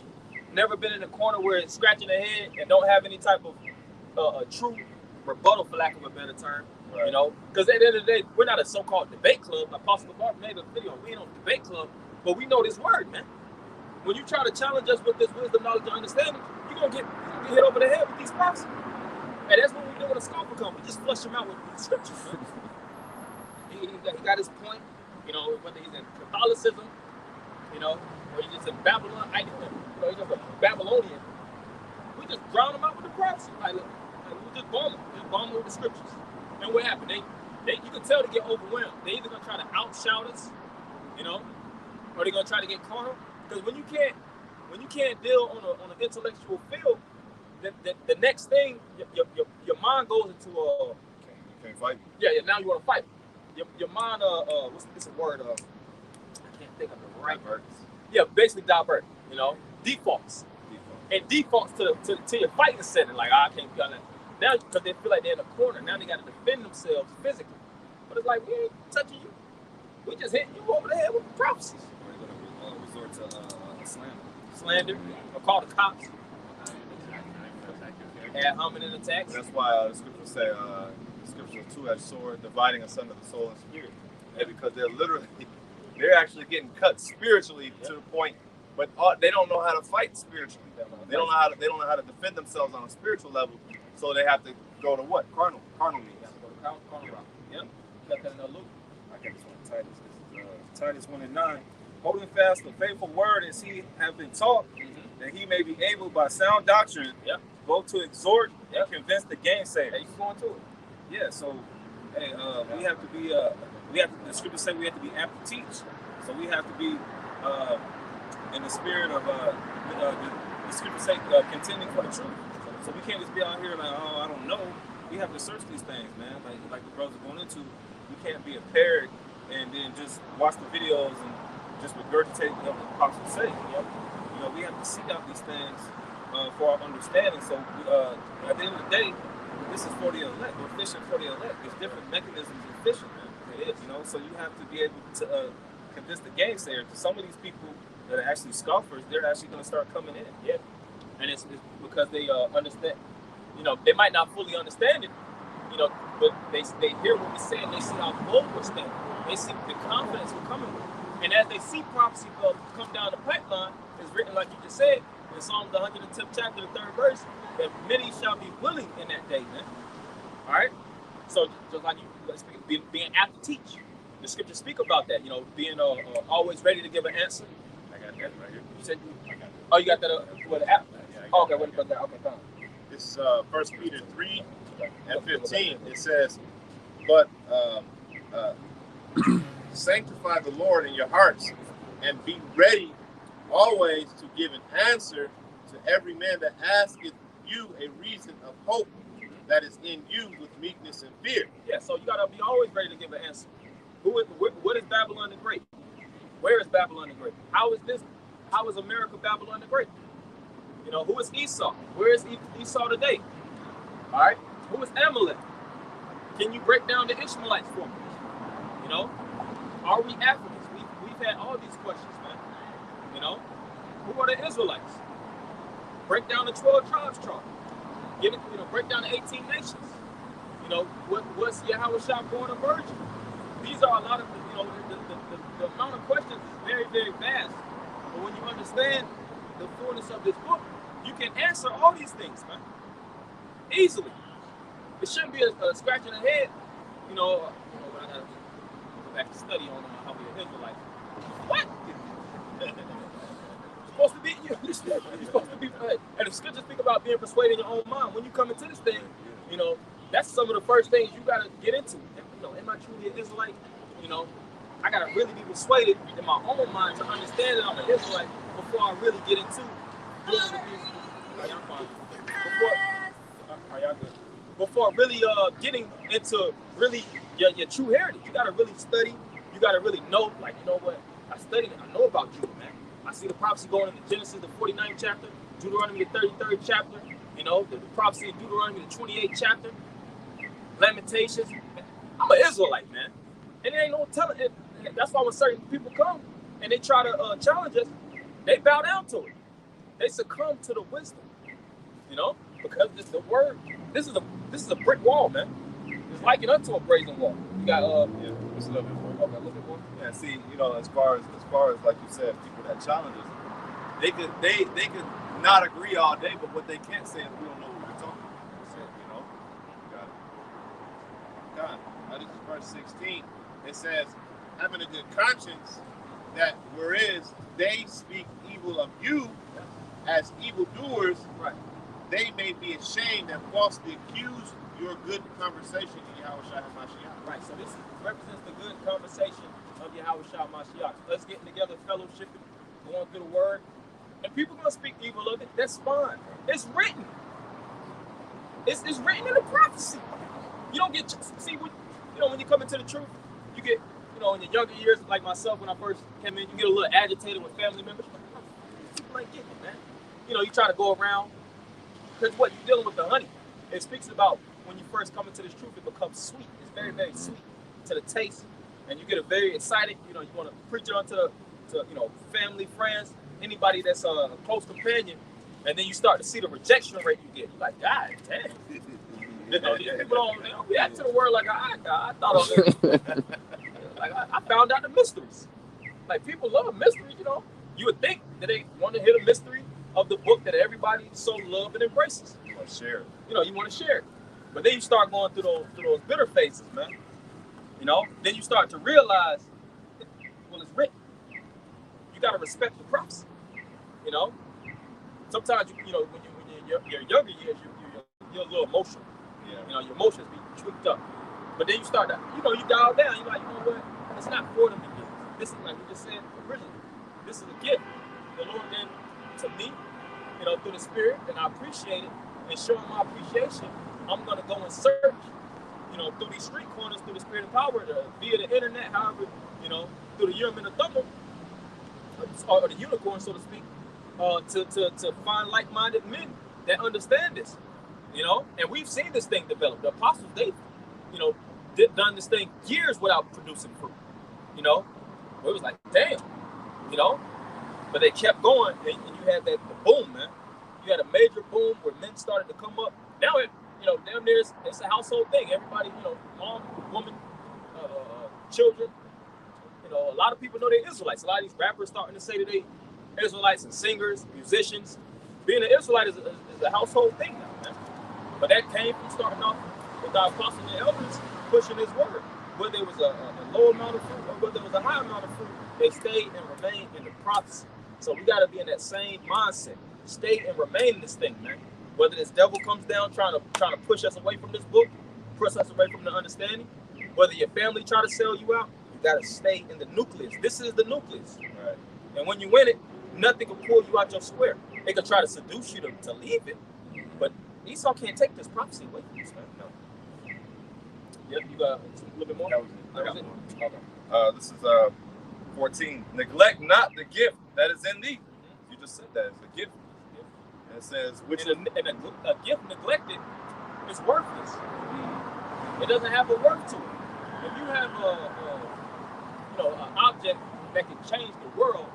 S1: Never been in a corner where it's scratching their head and don't have any type of a true rebuttal, for lack of a better term. Right. You know, because at the end of the day, we're not a so-called debate club. Apostle Bar made a video. We ain't on a debate club, but we know this word, man. When you try to challenge us with this wisdom, knowledge, and understanding, you're gonna get hit over the head with these prophecies. And that's what we do when a scoffer comes. We just flush him out with the scriptures, man. He got his point, you know, whether he's in Catholicism, you know, or he's just in Babylon, you know, he's just a Babylonian. We just drown him out with the prophecy. Like we just bomb him with the scriptures. And what happened? They you can tell they get overwhelmed. They either gonna try to outshout us, you know, or they're gonna try to get carnal. Because when you can't deal on an intellectual field, the next thing your mind goes into
S2: you can't fight.
S1: Yeah. Now you want to fight. Your mind what's the word? I can't think of the right word. Yeah, basically divert. You know, defaults. And defaults to your fighting setting. Like, I can't be on that. Now, because they feel like they're in a corner. Now they got to defend themselves physically. But it's like, we ain't touching you. We just hitting you over the head with prophecies.
S2: Resort to
S1: slander, or call the cops, add hominin attacks.
S2: That's why the scriptures say the scripture is a two-edged sword, dividing asunder the soul and spirit. Yeah, because they're actually getting cut spiritually to the point, but they don't know how to fight spiritually. They don't know how to defend themselves on a spiritual level. So they have to go to what? Carnal means.
S3: Carnal route. Yep. Got that in Luke. I got this one, Titus. This is Titus 1:9. Holding fast the faithful word as he have been taught, that he may be able by sound doctrine, both to exhort and convince the gainsayer.
S1: Hey, you going to it?
S3: Yeah. So, hey, we have to be. The scriptures say we have to be apt to teach. So we have to be in the spirit of the scriptures say contending for the truth. So we can't just be out here like, oh, I don't know. We have to search these things, man. Like the brothers are going into. We can't be a parrot and then just watch the videos and just regurgitate what the apostles say. Yep. You know, we have to seek out these things for our understanding. So at the end of the day, this is for the elect. We're fishing for the elect. There's different mechanisms of fishing, man. It is, you know. So you have to be able to convince the gainsayers. Some of these people that are actually scoffers, they're actually going to start coming in.
S1: Yeah. And it's because they understand, you know, they might not fully understand it, you know, but they hear what we're saying, they see how bold we're standing, they see the confidence we're coming with. And as they see prophecy come down the pipeline, it's written like you just said, in Psalm the 110th chapter, the 3rd verse, that many shall be willing in that day, man. All right? So just like you, being apt to teach. The scriptures speak about that, you know, being always ready to give an answer.
S2: I got that right here.
S1: You said, oh, you got that with the app? Oh, okay, what about that? Okay, fine.
S4: This is 1 Peter 3 and 15. It says, but sanctify the Lord in your hearts and be ready always to give an answer to every man that asketh you a reason of hope that is in you with meekness and fear.
S1: Yeah, so you got to be always ready to give an answer. What is Babylon the Great? Where is Babylon the Great? How is America Babylon the Great? You know, who is Esau? Where is Esau today? All right. Who is Amalek? Can you break down the Ishmaelites for me? You know, are we Africans? We've had all these questions, man. You know, who are the Israelites? Break down the 12 tribes chart. Give it, you know, break down the 18 nations. You know, what's Yahushua born a virgin? These are a lot of, you know, the amount of questions is very, very vast. But when you understand the fullness of this book, you can answer all these things, man, easily. It shouldn't be a scratch in the head, you know. When I gotta go back to study on how we are Israelites. What? You're supposed to be, you're supposed to be, and the scriptures speak about being persuaded in your own mind. When you come into this thing, you know, that's some of the first things you gotta get into. You know, am I truly an Israelite? You know, I gotta really be persuaded in my own mind to understand that I'm an Israelite before I really get into dealing with these. Before really getting into really your true heritage, you gotta really study. You gotta really know, like, you know what? I studied it. I know about Judah, man. I see the prophecy going into Genesis, the 49th chapter, Deuteronomy, the 33rd chapter. You know, the prophecy in Deuteronomy, the 28th chapter, Lamentations. I'm an Israelite, man. And there ain't no telling it. That's why when certain people come and they try to challenge us, they bow down to it. They succumb to the wisdom, you know, because this is the word. This is a brick wall, man. It's likened unto a brazen wall. You got
S2: yeah, just a little bit more.
S1: Okay, a little bit more.
S2: Yeah, see, you know, as far as like you said, people that challenge us, they could not agree all day, but what they can't say is we don't know what we're talking about. So, you know,
S4: God, this is verse 16. It says, having a good conscience, that whereas they speak evil of you as evildoers,
S1: Right.
S4: they may be ashamed and falsely accuse your good conversation in Yahushua HaMashiach.
S1: Right. So this represents the good conversation of Yahushua Mashiach. Us getting together, fellowshipping, going through the word, and people gonna speak evil of it. That's fine. It's written. It's written in the prophecy. You don't get when you come into the truth, you get, you know, in your younger years, like myself when I first came in, you get a little agitated with family members. People ain't getting it, man. You know, you try to go around because what you're dealing with the honey. It speaks about when you first come into this truth, it becomes sweet. It's very, very sweet to the taste, and you get a very excited. You know, you want to preach it onto you know, family, friends, anybody that's a close companion, and then you start to see the rejection rate you get. You're like, God damn. You know, these people don't react to the word like I thought of it. Like I found out the mysteries. Like people love mysteries, you know. You would think that they want to hear the mystery of the book that everybody so loves and embraces.
S2: You want to share it.
S1: You know, you want to share it. But then you start going through those bitter phases, man. You know, then you start to realize, well, it's written. You got to respect the prophecy. You know, sometimes you know when you're in your younger years, you're a little emotional.
S2: Yeah.
S1: You know, your emotions be tweaked up. But then you start to, you know, you dial down. You're like, you know what? It's not for them to get. This is like we just said originally. This is a gift the Lord gave to me, you know, through the Spirit, and I appreciate it. And showing my appreciation, I'm gonna go and search, you know, through these street corners, through the Spirit of power, via the internet, however, you know, through the Urim and the Thummim, or the unicorn, so to speak, to find like-minded men that understand this, you know. And we've seen this thing develop. The apostles, they, you know, done this thing years without producing fruit, you know. It was like, damn, you know. But they kept going, and you had the boom, man. You had a major boom where men started to come up. Now it, you know, damn near it's a household thing. Everybody, you know, mom, woman, children. You know, a lot of people know they're Israelites. A lot of these rappers starting to say that they Israelites, and singers, musicians. Being an Israelite is a household thing now, man. But that came from starting off with our apostles and elders pushing his word. Whether it was a low amount of fruit or whether it was a high amount of fruit, they stayed and remained in the prophecy. So we got to be in that same mindset. Stay and remain in this thing, man. Whether this devil comes down trying to push us away from this book, push us away from the understanding, whether your family try to sell you out, you got to stay in the nucleus. This is the nucleus.
S2: Right.
S1: And when you win it, nothing can pull you out your square. They can try to seduce you to leave it, but Esau can't take this prophecy away from us, man. No. Yep, you got a little bit more?
S2: That was it.
S1: That was it?
S2: Okay. This is 14. Neglect not the gift that is in thee. You just said that. It's a gift. And it says, which
S1: and a gift neglected is worthless. It doesn't have a worth to it. If you have an object that can change the world,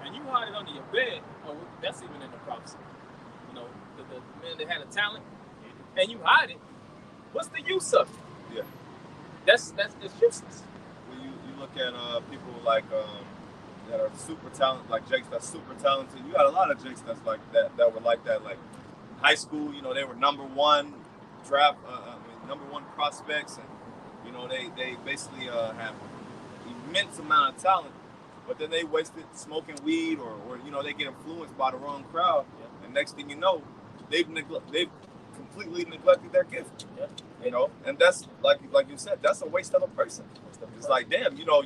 S1: and you hide it under your bed, that's even in the prophecy. You know, the man that had a talent, and you hide it, what's the use of it?
S2: Yeah.
S1: That's useless.
S2: When you look at people like that are super talented, like Jakes that's super talented. You got a lot of Jakes that's like that were like that. Like high school, you know, they were number one draft, number one prospects, and you know they basically have immense amount of talent, but then they wasted smoking weed or you know they get influenced by the wrong crowd, and next thing you know, they've completely neglected their gift.
S1: Yeah.
S2: You know, and that's like you said, that's a waste of a person. It's like, damn, you know,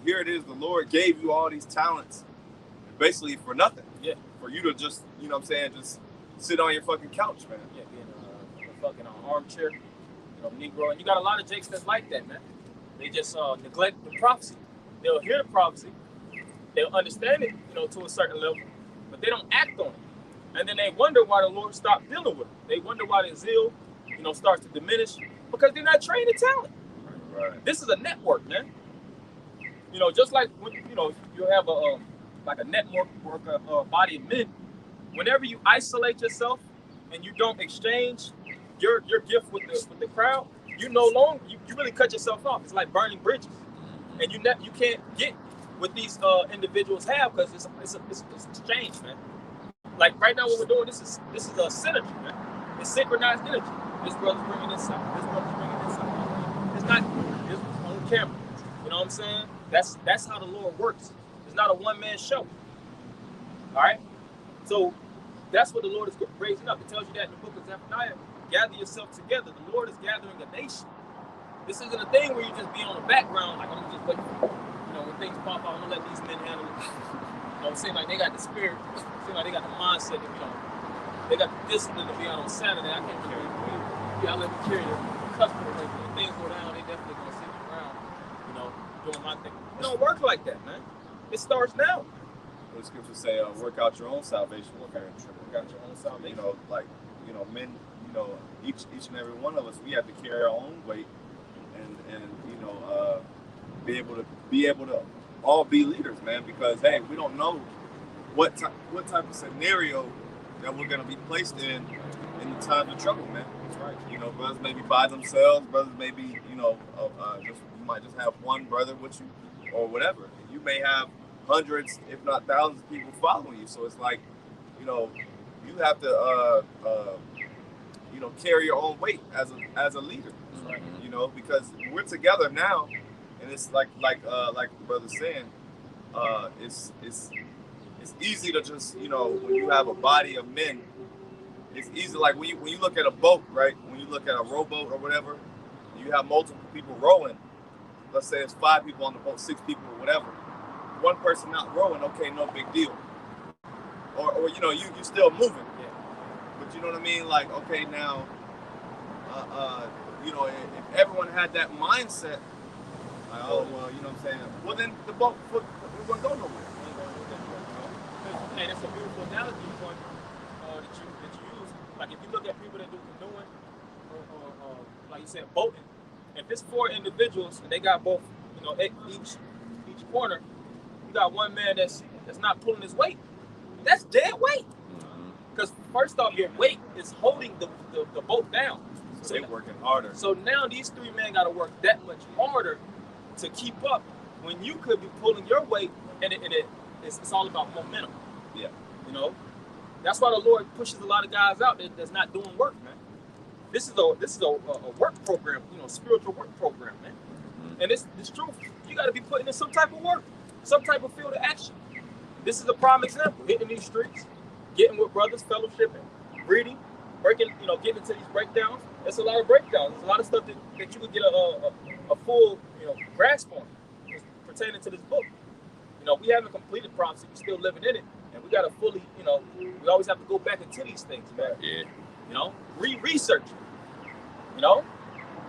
S2: here it is, the Lord gave you all these talents basically for nothing.
S1: Yeah.
S2: For you to just, you know what I'm saying, just sit on your fucking couch, man.
S1: Yeah, being a fucking armchair, you know, Negro. And you got a lot of Jakes that's like that, man. They just neglect the prophecy. They'll hear the prophecy, they'll understand it, you know, to a certain level, but they don't act on it. And then they wonder why the Lord stopped dealing with them. They wonder why their zeal, you know, starts to diminish because they're not trained in talent.
S2: Right.
S1: This is a network, man. You know, just like when, you know, you have a network body of men. Whenever you isolate yourself and you don't exchange your gift with the crowd, you no longer you really cut yourself off. It's like burning bridges, and you can't get what these individuals have because it's exchange, man. Like right now, what we're doing, this is a synergy, man. It's synchronized energy. This brother's bringing this out. This brother's bringing this out. It's not this on camera. You know what I'm saying? That's how the Lord works. It's not a one-man show. All right? So that's what the Lord is raising up. It tells you that in the book of Zephaniah. Gather yourself together. The Lord is gathering a nation. This isn't a thing where you just be on the background, like I'm just waiting. You know, when things pop out, I'm gonna let these men handle it. You know, it seems like they got the spirit. It seems like they got the mindset that, you know, they got the discipline to be out on Saturday. I can't carry the wheel. Yeah, I let me carry the customer. When things go down, they definitely gonna sit around, you know, doing my thing. It don't work like that, man. It starts now.
S2: The scriptures say, work out your own salvation.
S1: Work out your own salvation.
S2: You know, like, you know, men, you know, each and every one of us, we have to carry our own weight and you know, be able to all be leaders, man, because hey, we don't know what type of scenario that we're gonna be placed in in the times of trouble, man. That's right. You know, brothers may be by themselves. Brothers may be, you know, you might just have one brother with you, or whatever. You may have hundreds, if not thousands, of people following you. So it's like, you know, you have to, you know, carry your own weight as a leader. Right. You know, because we're together now, and it's like the brother's saying, it's easy to just, you know, when you have a body of men, it's easy. Like when you look at a boat, right? When you look at a rowboat or whatever, you have multiple people rowing. Let's say it's 5 people on the boat, 6 people or whatever. One person not rowing, okay, no big deal. Or you know, you still moving. Yeah. But you know what I mean? Like, okay, now, you know, if everyone had that mindset, like, oh, well, you know what I'm saying? Well, then the boat wouldn't go nowhere.
S1: Hey, that's a beautiful analogy point that you use. Like if you look at people that do canoeing or like you said, boating, if it's 4 individuals and they got both, you know, each corner, you got one man that's not pulling his weight. That's dead weight. Because first off, your weight is holding the boat down.
S2: So they're working harder.
S1: So now these 3 men got to work that much harder to keep up when you could be pulling your weight, and it's all about momentum.
S2: Yeah.
S1: You know, that's why the Lord pushes a lot of guys out that's not doing work, man. This is a work program, you know, spiritual work program, man. And it's true. You got to be putting in some type of work, some type of field of action. This is a prime example. Hitting these streets, getting with brothers, fellowshipping, reading, breaking, you know, getting into these breakdowns. There's a lot of breakdowns. There's a lot of stuff that you could get a full, you know, grasp on pertaining to this book. You know, we haven't completed prophecy. We're still living in it. And we got to fully, you know, we always have to go back into these things, man.
S2: Yeah.
S1: You know, research. You know?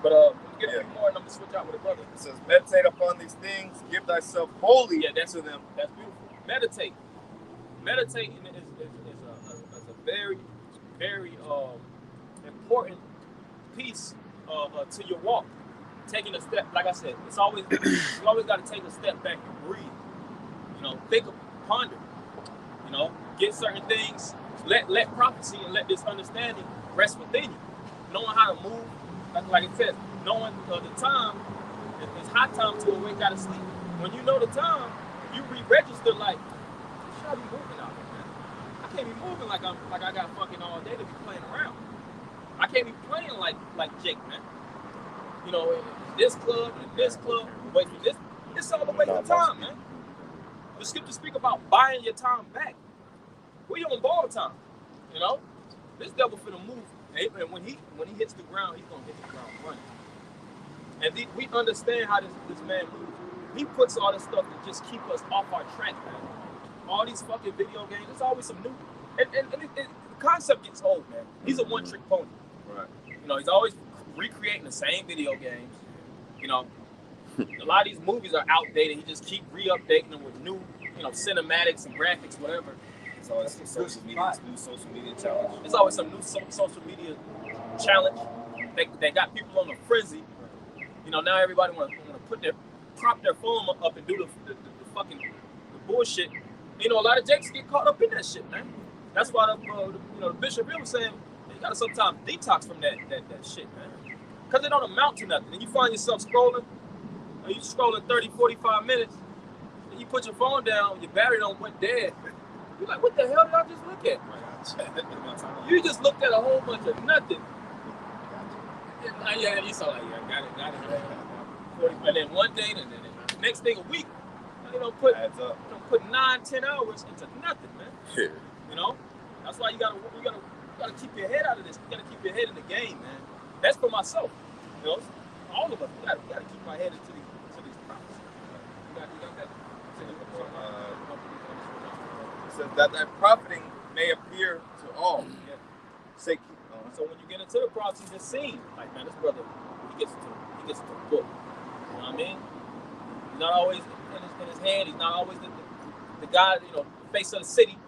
S1: But let me get a few more and I'm going to switch out with a brother.
S2: It says, meditate upon these things, give thyself wholly to them.
S1: That's beautiful. Meditate. Meditating is a very, very important piece to your walk. Taking a step, like I said, you always got to take a step back and breathe. You know, think of, ponder. You know, get certain things, let prophecy and let this understanding rest within you. Knowing how to move, like it says, knowing the time, it's high time to awake out of sleep. When you know the time, you re-register like, should I be moving out here, man? I can't be moving like I got fucking all day to be playing around. I can't be playing like Jake, man. You know, this club and this club, wait for this. It's all a waste of time, man. The scriptures speak about buying your time back. We don't borrow time, you know. This devil finna move, and when he hits the ground, he's gonna hit the ground running. And we understand how this man moves. He puts all this stuff to just keep us off our track, man. All these fucking video games, there's always some new. And the concept gets old, man. He's a one-trick pony.
S2: Right.
S1: You know, he's always recreating the same video games. You know, a lot of these movies are outdated. He just keep re-updating them with new, you know, cinematics and graphics, whatever.
S2: It's always some social media challenge.
S1: There's always some new social media challenge. They got people on the frenzy. You know, now everybody want to prop their phone up and do the fucking bullshit. You know, a lot of jakes get caught up in that shit, man. That's why the Bishop Hill was saying you gotta sometimes detox from that shit, man. Because it don't amount to nothing. And you find yourself scrolling, or you scrolling 30, 45 minutes, and you put your phone down, your battery don't went dead. You're like, what the hell did I just look at? You just looked at a whole bunch of nothing. And you saw like, yeah, got it. And then one day, and then the next thing a week, you know, put 9-10 hours into nothing, man.
S2: Yeah.
S1: You know, that's why you gotta keep your head out of this. You gotta keep your head in the game, man. That's for myself. You know, all of us. We gotta keep my head into these problems. You got that.
S2: It says that profiting may appear to all.
S1: Yeah.
S2: So
S1: when you get into the prophecy, the scene, like, man, this brother, he gets to the book. You know what I mean? He's not always in his hand. He's not always the guy, you know, face of the city.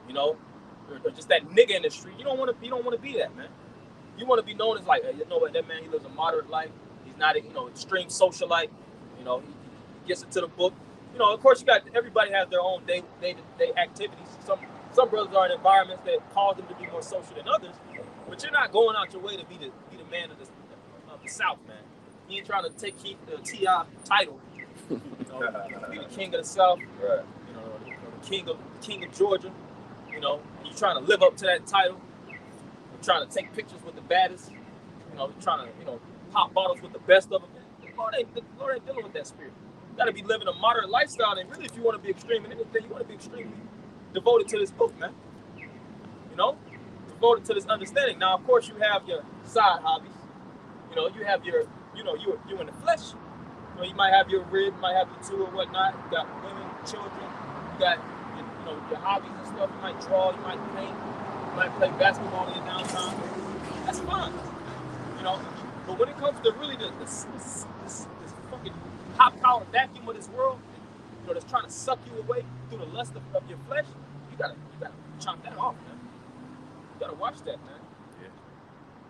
S1: You know, or just that nigga in the street. You don't want to be that, man. You want to be known as like, you know what, that man, he lives a moderate life. He's not a, you know, extreme socialite. You know, he gets into the book. You know, of course, everybody has their own day-to-day activities. Some brothers are in environments that cause them to be more social than others. But you're not going out your way to be the man of the South, man. You ain't trying to take the T.I. title. You know, be the king of the South.
S2: Right.
S1: You know, the king of Georgia. You know, you trying to live up to that title. You're trying to take pictures with the baddest. You know, you're trying to, you know, pop bottles with the best of them. The Lord ain't dealing with that spirit. You got to be living a moderate lifestyle. And really, if you want to be extreme in anything, you want to be extremely devoted to this book, man. You know, devoted to this understanding. Now, of course, you have your side hobbies. You know, you have your, you know, you in the flesh. You know, you might have your rib, you might have your two or whatnot. You got women, children. You got, you know, your hobbies and stuff. You might draw, you might paint, you might play basketball in your downtime. That's fine. You know, but when it comes to really this fucking high-powered vacuum of this world, you know, that's trying to suck you away through the lust of your flesh, you gotta chop that off, man. You gotta watch that, man.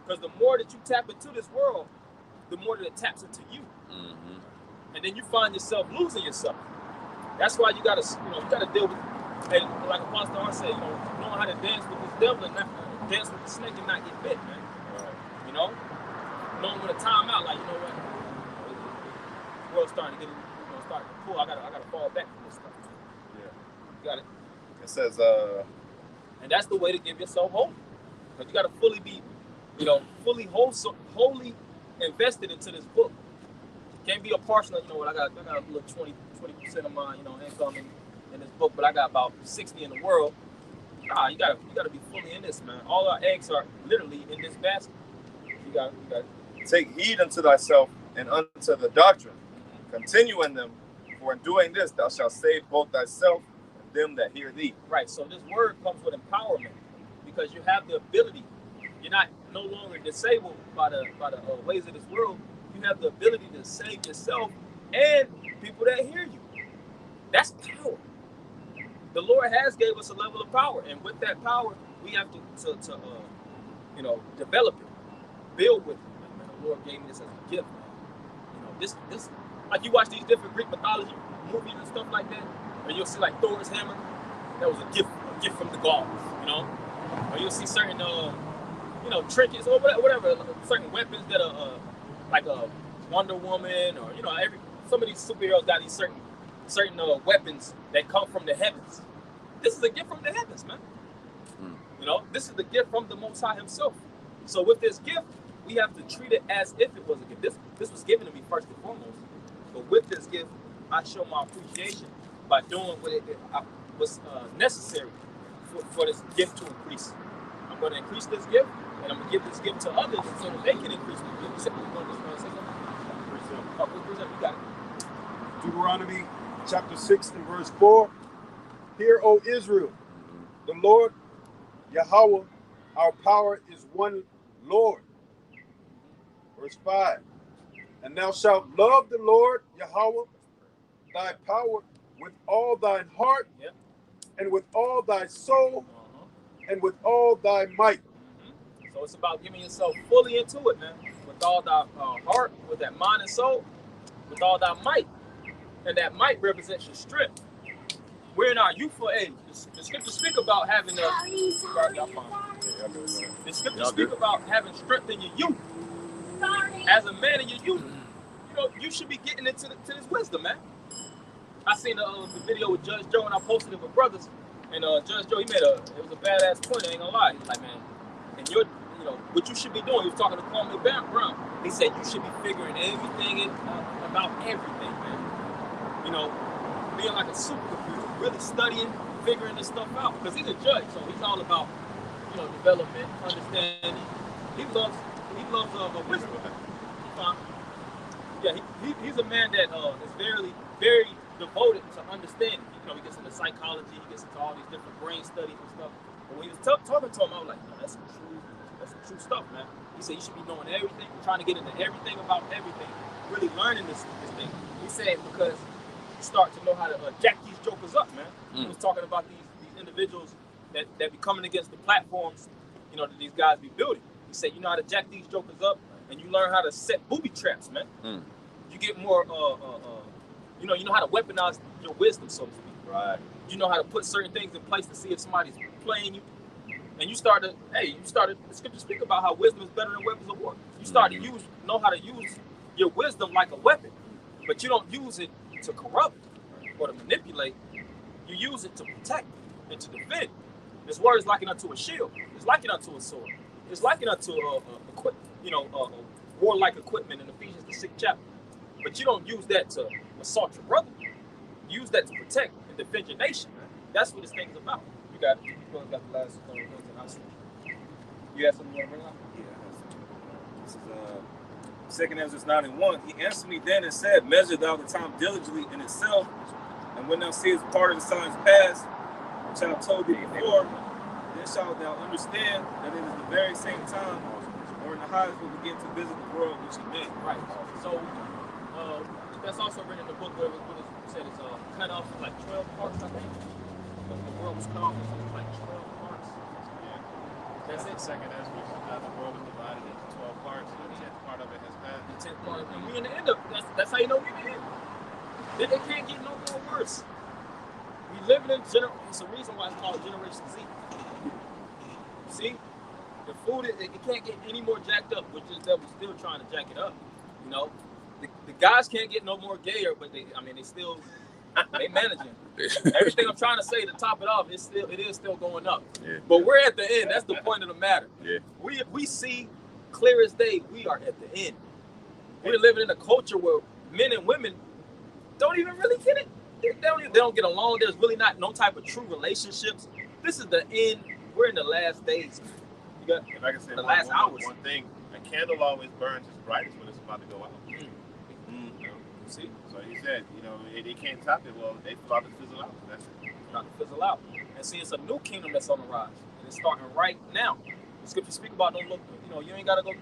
S1: Because the more that you tap into this world, the more that it taps into you. Mm-hmm. And then you find yourself losing yourself. That's why you gotta deal with, and like Apostle Arn said, you know, knowing how to dance with this devil and not dance with the snake and not get bit, man. Right. You know? Knowing when to time out, like, you know what? The world's starting to get, you know, starting to pull. I gotta fall back from this stuff. Yeah. You got it.
S2: It says,
S1: and that's the way to give yourself hope. Because you gotta fully be, you know, fully wholly invested into this book. Can't be a partial, you know what, I got a little 20% of my, you know, income in this book, but I got about 60 in the world. Nah, you gotta be fully in this, man. All our eggs are literally in this basket. You got
S2: take heed unto thyself and unto the doctrine. Continue in them, for in doing this thou shalt save both thyself and them that hear thee.
S1: Right, so this word comes with empowerment because you have the ability. You're not no longer disabled by the ways of this world. You have the ability to save yourself and people that hear you. That's power. The Lord has gave us a level of power, and with that power, we have to you know, develop it, build with it. Man, the Lord gave me this as a gift. You know, this like you watch these different Greek mythology movies and stuff like that, and you'll see like Thor's hammer. That was a gift from the gods. You know, or you'll see certain you know, trinkets or whatever, certain weapons that are like a Wonder Woman, or, you know, some of these superheroes got these certain weapons that come from the heavens. This is a gift from the heavens, man. You know, this is the gift from the Most High Himself. So with this gift, we have to treat it as if it was a gift. This was given to me first and foremost. But with this gift, I show my appreciation by doing what was necessary for this gift to increase. I'm going to increase this gift, and I'm going to give this gift to others so that they can increase the gift. You said you're going to say something? You got it.
S5: Deuteronomy chapter 6 and verse 4. Hear, O Israel, the Lord Yahweh, our power is one Lord. Verse 5. And thou shalt love the Lord Yahweh, thy power, with all thine heart, and with all thy soul, and with all thy might.
S1: So it's about giving yourself fully into it, man. With all thy heart, with that mind and soul, with all thy might. And that might represents your strength. We're in our youthful age. The scriptures speak about having the scriptures speak about having strength in your youth. As a man in your youth, you know, you should be getting into this wisdom, man. I seen the video with Judge Joe, and I posted it with brothers. And Judge Joe, it was a badass point. I ain't gonna lie. He's like, man, and you know what you should be doing. He was talking to Kwame Brown. He said you should be figuring everything about everything, man. You know, being like a supercomputer, really studying, figuring this stuff out. Because he's a judge, so he's all about, you know, development, understanding. He loves wisdom. Yeah, he's a man that is very, very devoted to understanding. You know, he gets into psychology, he gets into all these different brain studies and stuff. But when he was talking to him, I was like, no, that's some true stuff, man. He said you should be knowing everything, trying to get into everything about everything, really learning this thing. He said because you start to know how to jack these jokers up, man. He was talking about these individuals that be coming against the platforms, you know, that these guys be building. He said you know how to jack these jokers up, and you learn how to set booby traps, man. You get more, you know how to weaponize your wisdom, so to speak.
S2: Right.
S1: You know how to put certain things in place to see if somebody's playing you. and you started. The scriptures speak about how wisdom is better than weapons of war. You start to know how to use your wisdom like a weapon, but you don't use it to corrupt or to manipulate. You use it to protect and to defend. This word is likened unto a shield. It's likened unto a sword. It's likened unto a warlike equipment in Ephesians the 6th chapter. But you don't use that to assault your brother. You use that to protect and defend your nation. That's what this thing is about. You got it. You got the last one. You got something you want to bring up?
S3: Yeah, this is 2 Ezra 9:1. He answered me then and said, measure thou the time diligently in itself, and when thou seest part of the signs past, which I have told thee before, then shalt thou understand that it is the very same time wherein the highest will begin to visit the world which he made.
S1: Right. So that's also written in the book where it said it's cut off in like 12 parts, I think. The world was cut off in like 12 parts.
S4: Yeah.
S1: That's it.
S4: Second Ezra, the world was divided into 12 parts, and the 10th part of it has passed.
S1: The 10th part, and we in the end of it. That's how you know we in the end. They can't get no more worse. We live in it's a reason why it's called Generation Z. See? The food, it can't get any more jacked up, which is that we're still trying to jack it up. You know? The guys can't get no more gayer, but they managing. Everything I'm trying to say to top it off, it is still going up.
S2: Yeah.
S1: But we're at the end. That's the point of the matter.
S2: Yeah.
S1: We see clear as day, we are at the end. We're living in a culture where men and women don't even really get it. They don't get along. There's really no type of true relationships. This is the end. We're in the last days. You got
S4: If I can say
S1: the last hours.
S4: one thing, a candle always burns its brightest when it's about to go out.
S1: You know? See?
S4: So he said, they can't top it. Well, they about to fizzle out. That's it.
S1: About to fizzle out. And see, it's a new kingdom that's on the rise. And it's starting right now. The scriptures speak about don't look, you ain't got to go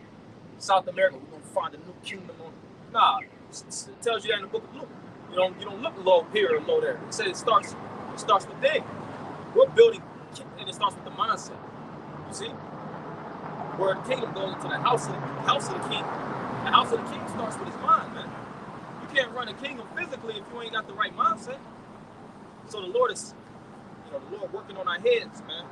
S1: South America. We're going to find a new kingdom on. Nah. It tells you that in the book of Luke. You don't look low here or low there. It says it starts within. We're building, and it starts with the mindset. You see? Where the kingdom goes into the house of the king. The house of the king starts with his mind, man. You can't run a kingdom physically if you ain't got the right mindset. So the Lord is, the Lord working on our heads, man.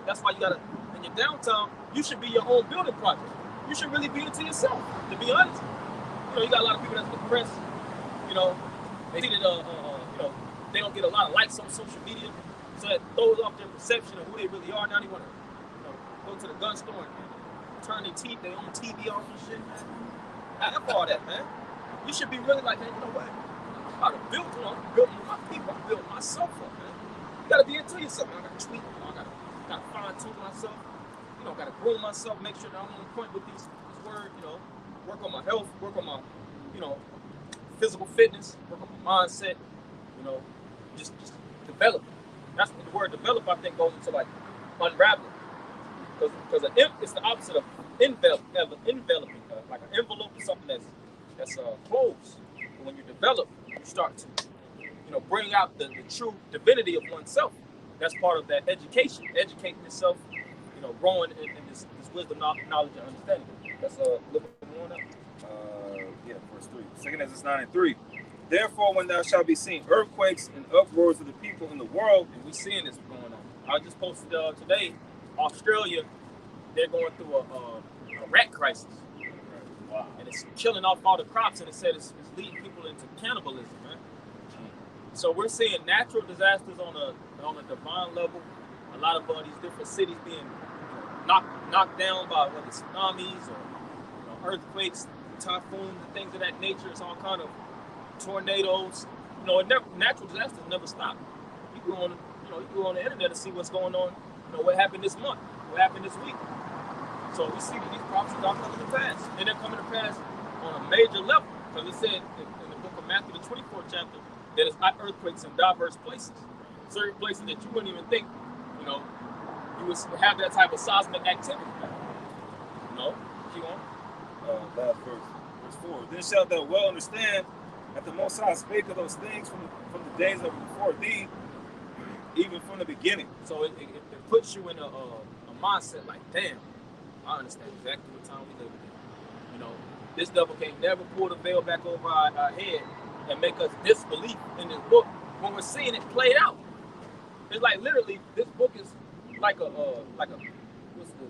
S1: That's why you gotta, in your downtime, you should be your own building project. You should really be it to yourself, to be honest. You got a lot of people that's depressed, they see that, they don't get a lot of likes on social media, so that throws off their perception of who they really are. Now they want to, go to the gun store and turn their own TV off and shit, man. F all that, man. You should be really like, hey, you know what? I'm about to build my people. I'm building myself up, man. You gotta be into yourself. I gotta tweak. I gotta fine tune myself. Gotta groom myself. Make sure that I'm on point with this word. Work on my health. Work on my, physical fitness. Work on my mindset. Just develop. That's what the word develop, I think, goes into like unraveling. Because it's the opposite of enveloping. Like an envelope is something that's closed. But when you develop, you start to, bring out the true divinity of oneself. That's part of that education. Educating yourself, growing in this wisdom, knowledge, and understanding. That's a little bit more now.
S3: Verse 3. 2 Ezra 9:3. Therefore, when thou shalt be seeing earthquakes and uproars of the people in the world,
S1: and we seeing this going on. I just posted today, Australia, they're going through a rat crisis. Wow. And it's killing off all the crops, and it said it's leading people into cannibalism, man. So we're seeing natural disasters on a divine level. A lot of these different cities being knocked down by whether tsunamis or earthquakes, typhoons, and things of that nature. It's all kind of tornadoes. Natural disasters never stop. You go on the internet and see what's going on. What happened this month, what happened this week. So we see that these prophecies are coming to pass, and they're coming to pass on a major level. Because it said in the book of Matthew, the 24th chapter, that it's earthquakes in diverse places, certain places that you wouldn't even think, you would have that type of seismic activity. Keep on.
S3: Last verse 4. Then shalt thou well understand that the Most High spake of those things from the days of before thee, even from the beginning.
S1: So it puts you in a mindset like, damn, I understand exactly what time we live in. This devil can never pull the veil back over our head and make us disbelieve in this book when we're seeing it played out. It's like literally, this book is like a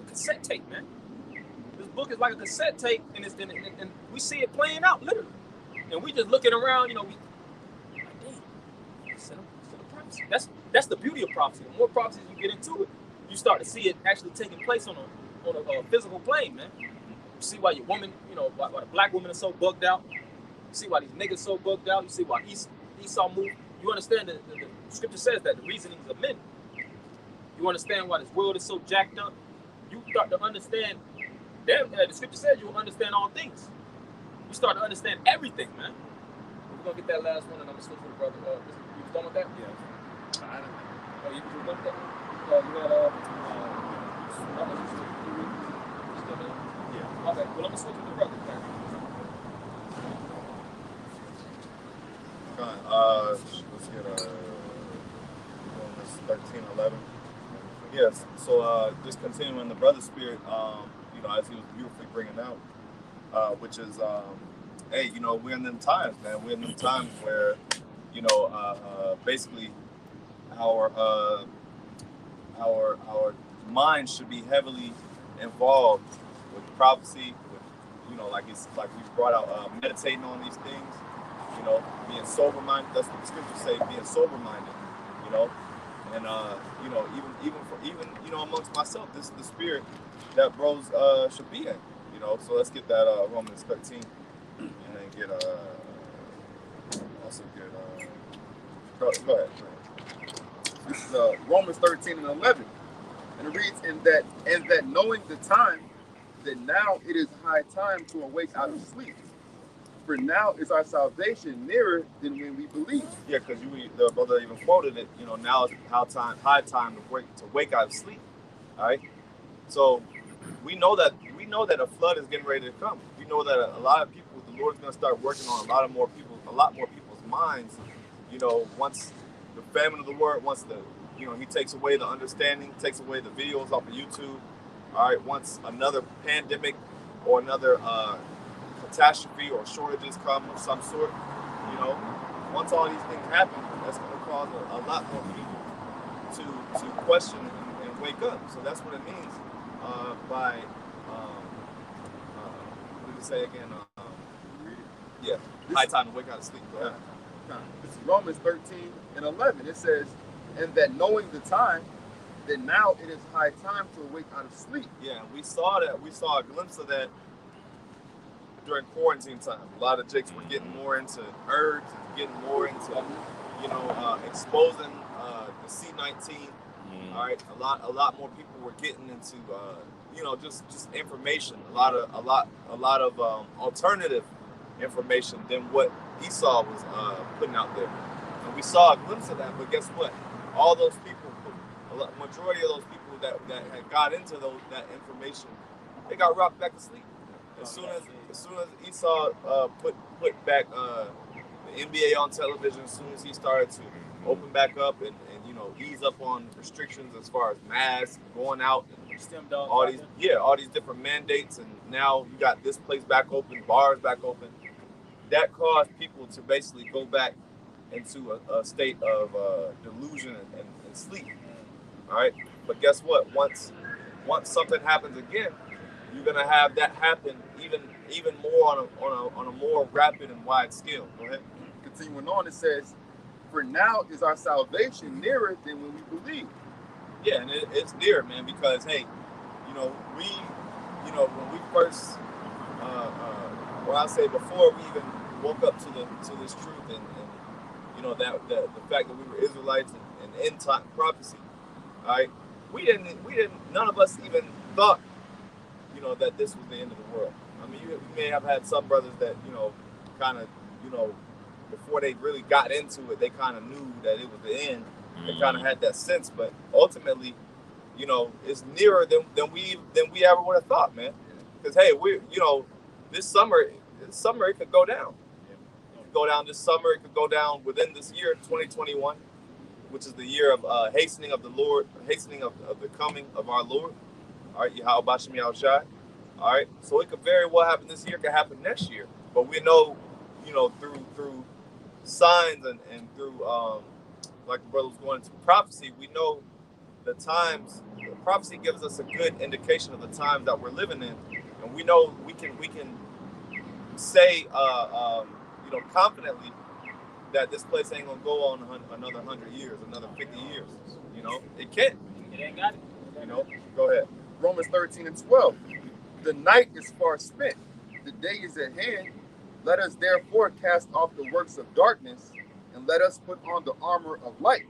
S1: cassette tape, man. This book is like a cassette tape, and and we see it playing out literally. And we just looking around, we like, damn, set a prophecy. That's the beauty of prophecy. The more prophecies you get into it, you start to see it actually taking place on a physical plane, man. You see why your woman, why the black woman is so bugged out. You see why these niggas so bugged out. You see why Esau moved. You understand that the scripture says that the reasonings of men. You understand why this world is so jacked up. You start to understand. The scripture says you will understand all things. You start to understand everything, man. We're gonna get that last one, and I'm gonna switch with the brother. You was done with that?
S4: Yeah. I don't know.
S1: Oh, you was done with that? You had how much you still there? Yeah. Okay. Well, I'm gonna switch with the brother.
S2: Let's get Romans 13:11. Yes. So just continuing the brother spirit, as he was beautifully bringing out, which is, hey, we're in them times, man. We're in them times where, basically, our mind should be heavily involved with prophecy, with, like we brought out, meditating on these things. Being sober-minded. That's what the scriptures say. Being sober-minded. And even amongst myself, this is the spirit that bros should be in. So let's get that Romans 13, and then get also get go ahead.
S6: This is Romans 13:11, and it reads, "And that knowing the time, that now it is high time to awake out of sleep. For now is our salvation nearer than when we believed."
S2: Yeah, because the brother even quoted it. Now is high time to wake out of sleep. All right. So we know that a flood is getting ready to come. We know that a lot of people, the Lord's going to start working on a lot more people's minds. Once the famine of the word, once he takes away the understanding, takes away the videos off of YouTube. All right. Once another pandemic or another catastrophe or shortages come of some sort, once all these things happen, that's going to cause a lot more people to question and wake up. So that's what it means by what did you say again? High time to wake out of sleep. Go ahead.
S6: This is Romans 13:11. It says, "And that knowing the time, that now it is high time to awake out of sleep."
S2: Yeah, we saw that. We saw a glimpse of that during quarantine time. A lot of jakes were getting more into herbs and getting more into, exposing the C19. All right, a lot more people were getting into, just information. A lot of alternative information than what Esau was putting out there. And we saw a glimpse of that. But guess what? All those people, majority of those people that had got into that information, they got rocked back to sleep. As soon as Esau put back the NBA on television, as soon as he started to open back up and ease up on restrictions as far as masks, going out, and all these different mandates, and now you got this place back open, bars back open. That caused people to basically go back into a state of delusion and sleep. All right, but guess what? Once something happens again, you're gonna have that happen even more on a more rapid and wide scale. Go ahead.
S6: Continuing on, it says, "For now is our salvation nearer than when we believed."
S2: Yeah, and it's near, man, because hey, when we first, I say before we even woke up to this truth, and that the fact that we were Israelites and end time prophecy, all right, we didn't, none of us even thought, that this was the end of the world. I mean, you may have had some brothers that, kind of, before they really got into it, they kind of knew that it was the end. They kind of had that sense, but ultimately, it's nearer than we ever would have thought, man. Because hey, this summer it could go down. It could go down this summer. It could go down within this year, 2021, which is the year of hastening of the Lord, hastening of the coming of our Lord. All right, Yahweh Bashem Yahushai. All right, so it could very well happen this year. It could happen next year. But we know, through signs and through like the brother was going into prophecy, we know the times prophecy gives us a good indication of the time that we're living in, and we know we can say confidently that this place ain't gonna go on another 100 years, another 50 years. It can't.
S1: It ain't got it.
S2: Go ahead.
S6: Romans 13:12. The night is far spent, the day is at hand. Let us therefore cast off the works of darkness, and let us put on the armor of light.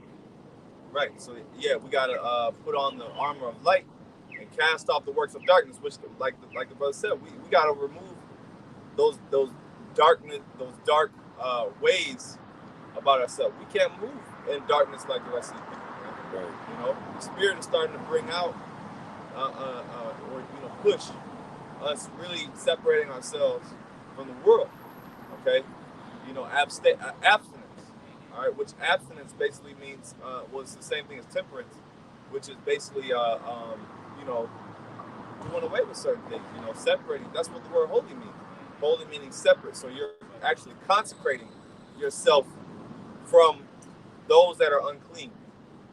S2: Right. So yeah, we gotta put on the armor of light and cast off the works of darkness, which, like the brother said, we gotta remove those darkness, those dark ways about ourselves. We can't move in darkness like the rest of the people. Right. The Spirit is starting to bring out or push us really separating ourselves from the world. Okay. Abstinence. All right, which abstinence basically means was the same thing as temperance, which is basically doing away with certain things, separating. That's what the word holy means. Holy meaning separate. So you're actually consecrating yourself from those that are unclean.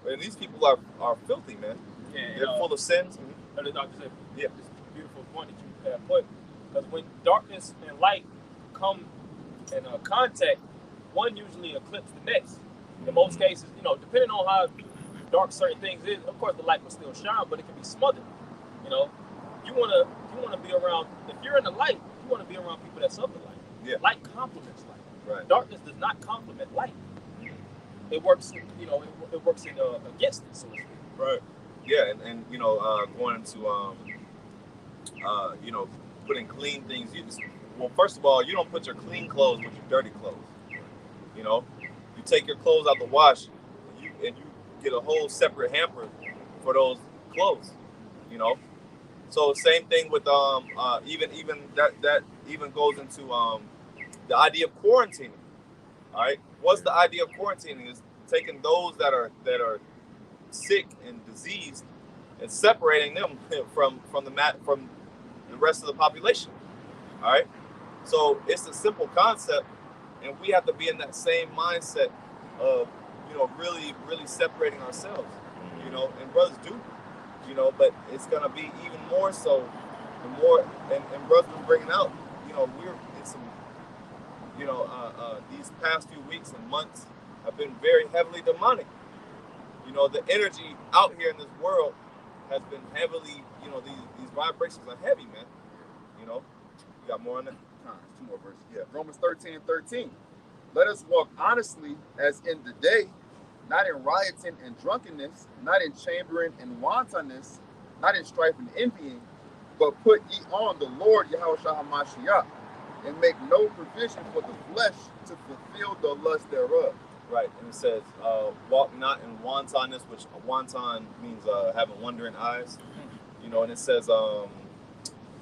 S2: And these people are filthy, man.
S1: Yeah,
S2: they're full of sins.
S1: The doctor said,
S2: yeah,
S1: it's a beautiful point that you have put. Because when darkness and light come in contact, one usually eclipses the next. In most cases, depending on how dark certain things is, of course the light will still shine, but it can be smothered. You wanna be around. If you're in the light, you want to be around people that's of the light.
S2: Yeah.
S1: Light complements light.
S2: Right.
S1: Darkness does not complement light. It works. It works in against it, so to speak.
S2: Right. Yeah, and going into putting clean things. Well, first of all, you don't put your clean clothes with your dirty clothes. You take your clothes out the wash, and you get a whole separate hamper for those clothes. So same thing with even that even goes into the idea of quarantining. All right, what's the idea of quarantining? Is taking those that are sick and diseased and separating them from the rest of the population. All right, so it's a simple concept, and we have to be in that same mindset of really separating ourselves. And brothers do. But it's gonna be even more so the more, and brothers been bringing out. We're in some. These past few weeks and months have been very heavily demonic. The energy out here in this world has been heavily, these vibrations are heavy, man. You got more on that?
S6: Two more verses. Yeah. Romans 13:13. Let us walk honestly as in the day, not in rioting and drunkenness, not in chambering and wantonness, not in strife and envying, but put ye on the Lord Yahushua HaMashiach, and make no provision for the flesh to fulfill the lust thereof.
S2: Right, and it says, walk not in wantonness, which wanton means having wandering eyes. And it says,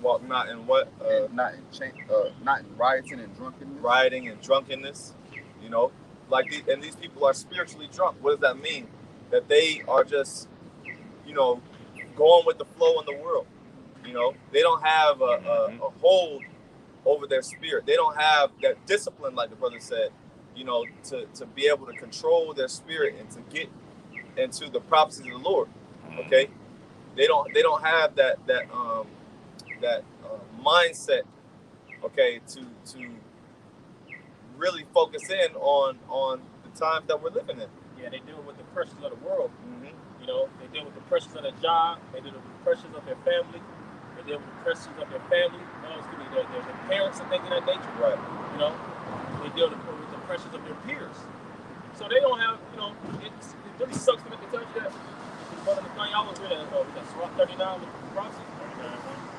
S2: walk not in what?
S6: Not in rioting and drunkenness.
S2: Rioting and drunkenness. And these people are spiritually drunk. What does that mean? That they are just, going with the flow in the world. They don't have a hold over their spirit. They don't have that discipline, like the brother said, to be able to control their spirit and to get into the prophecies of the Lord. Okay, they don't have that mindset. Okay, to really focus in on the times that we're living in.
S1: Yeah, they deal with the pressures of the world.
S2: Mm-hmm.
S1: They deal with the pressures of their job. They deal with the pressures of their family. They deal with the pressures of their family. Their parents and things of that nature.
S2: Right.
S1: They deal with the pressures of their peers. So they don't have, it really sucks to tell you that. Brother Nathaniel was reading Surah 39 with the prophecy.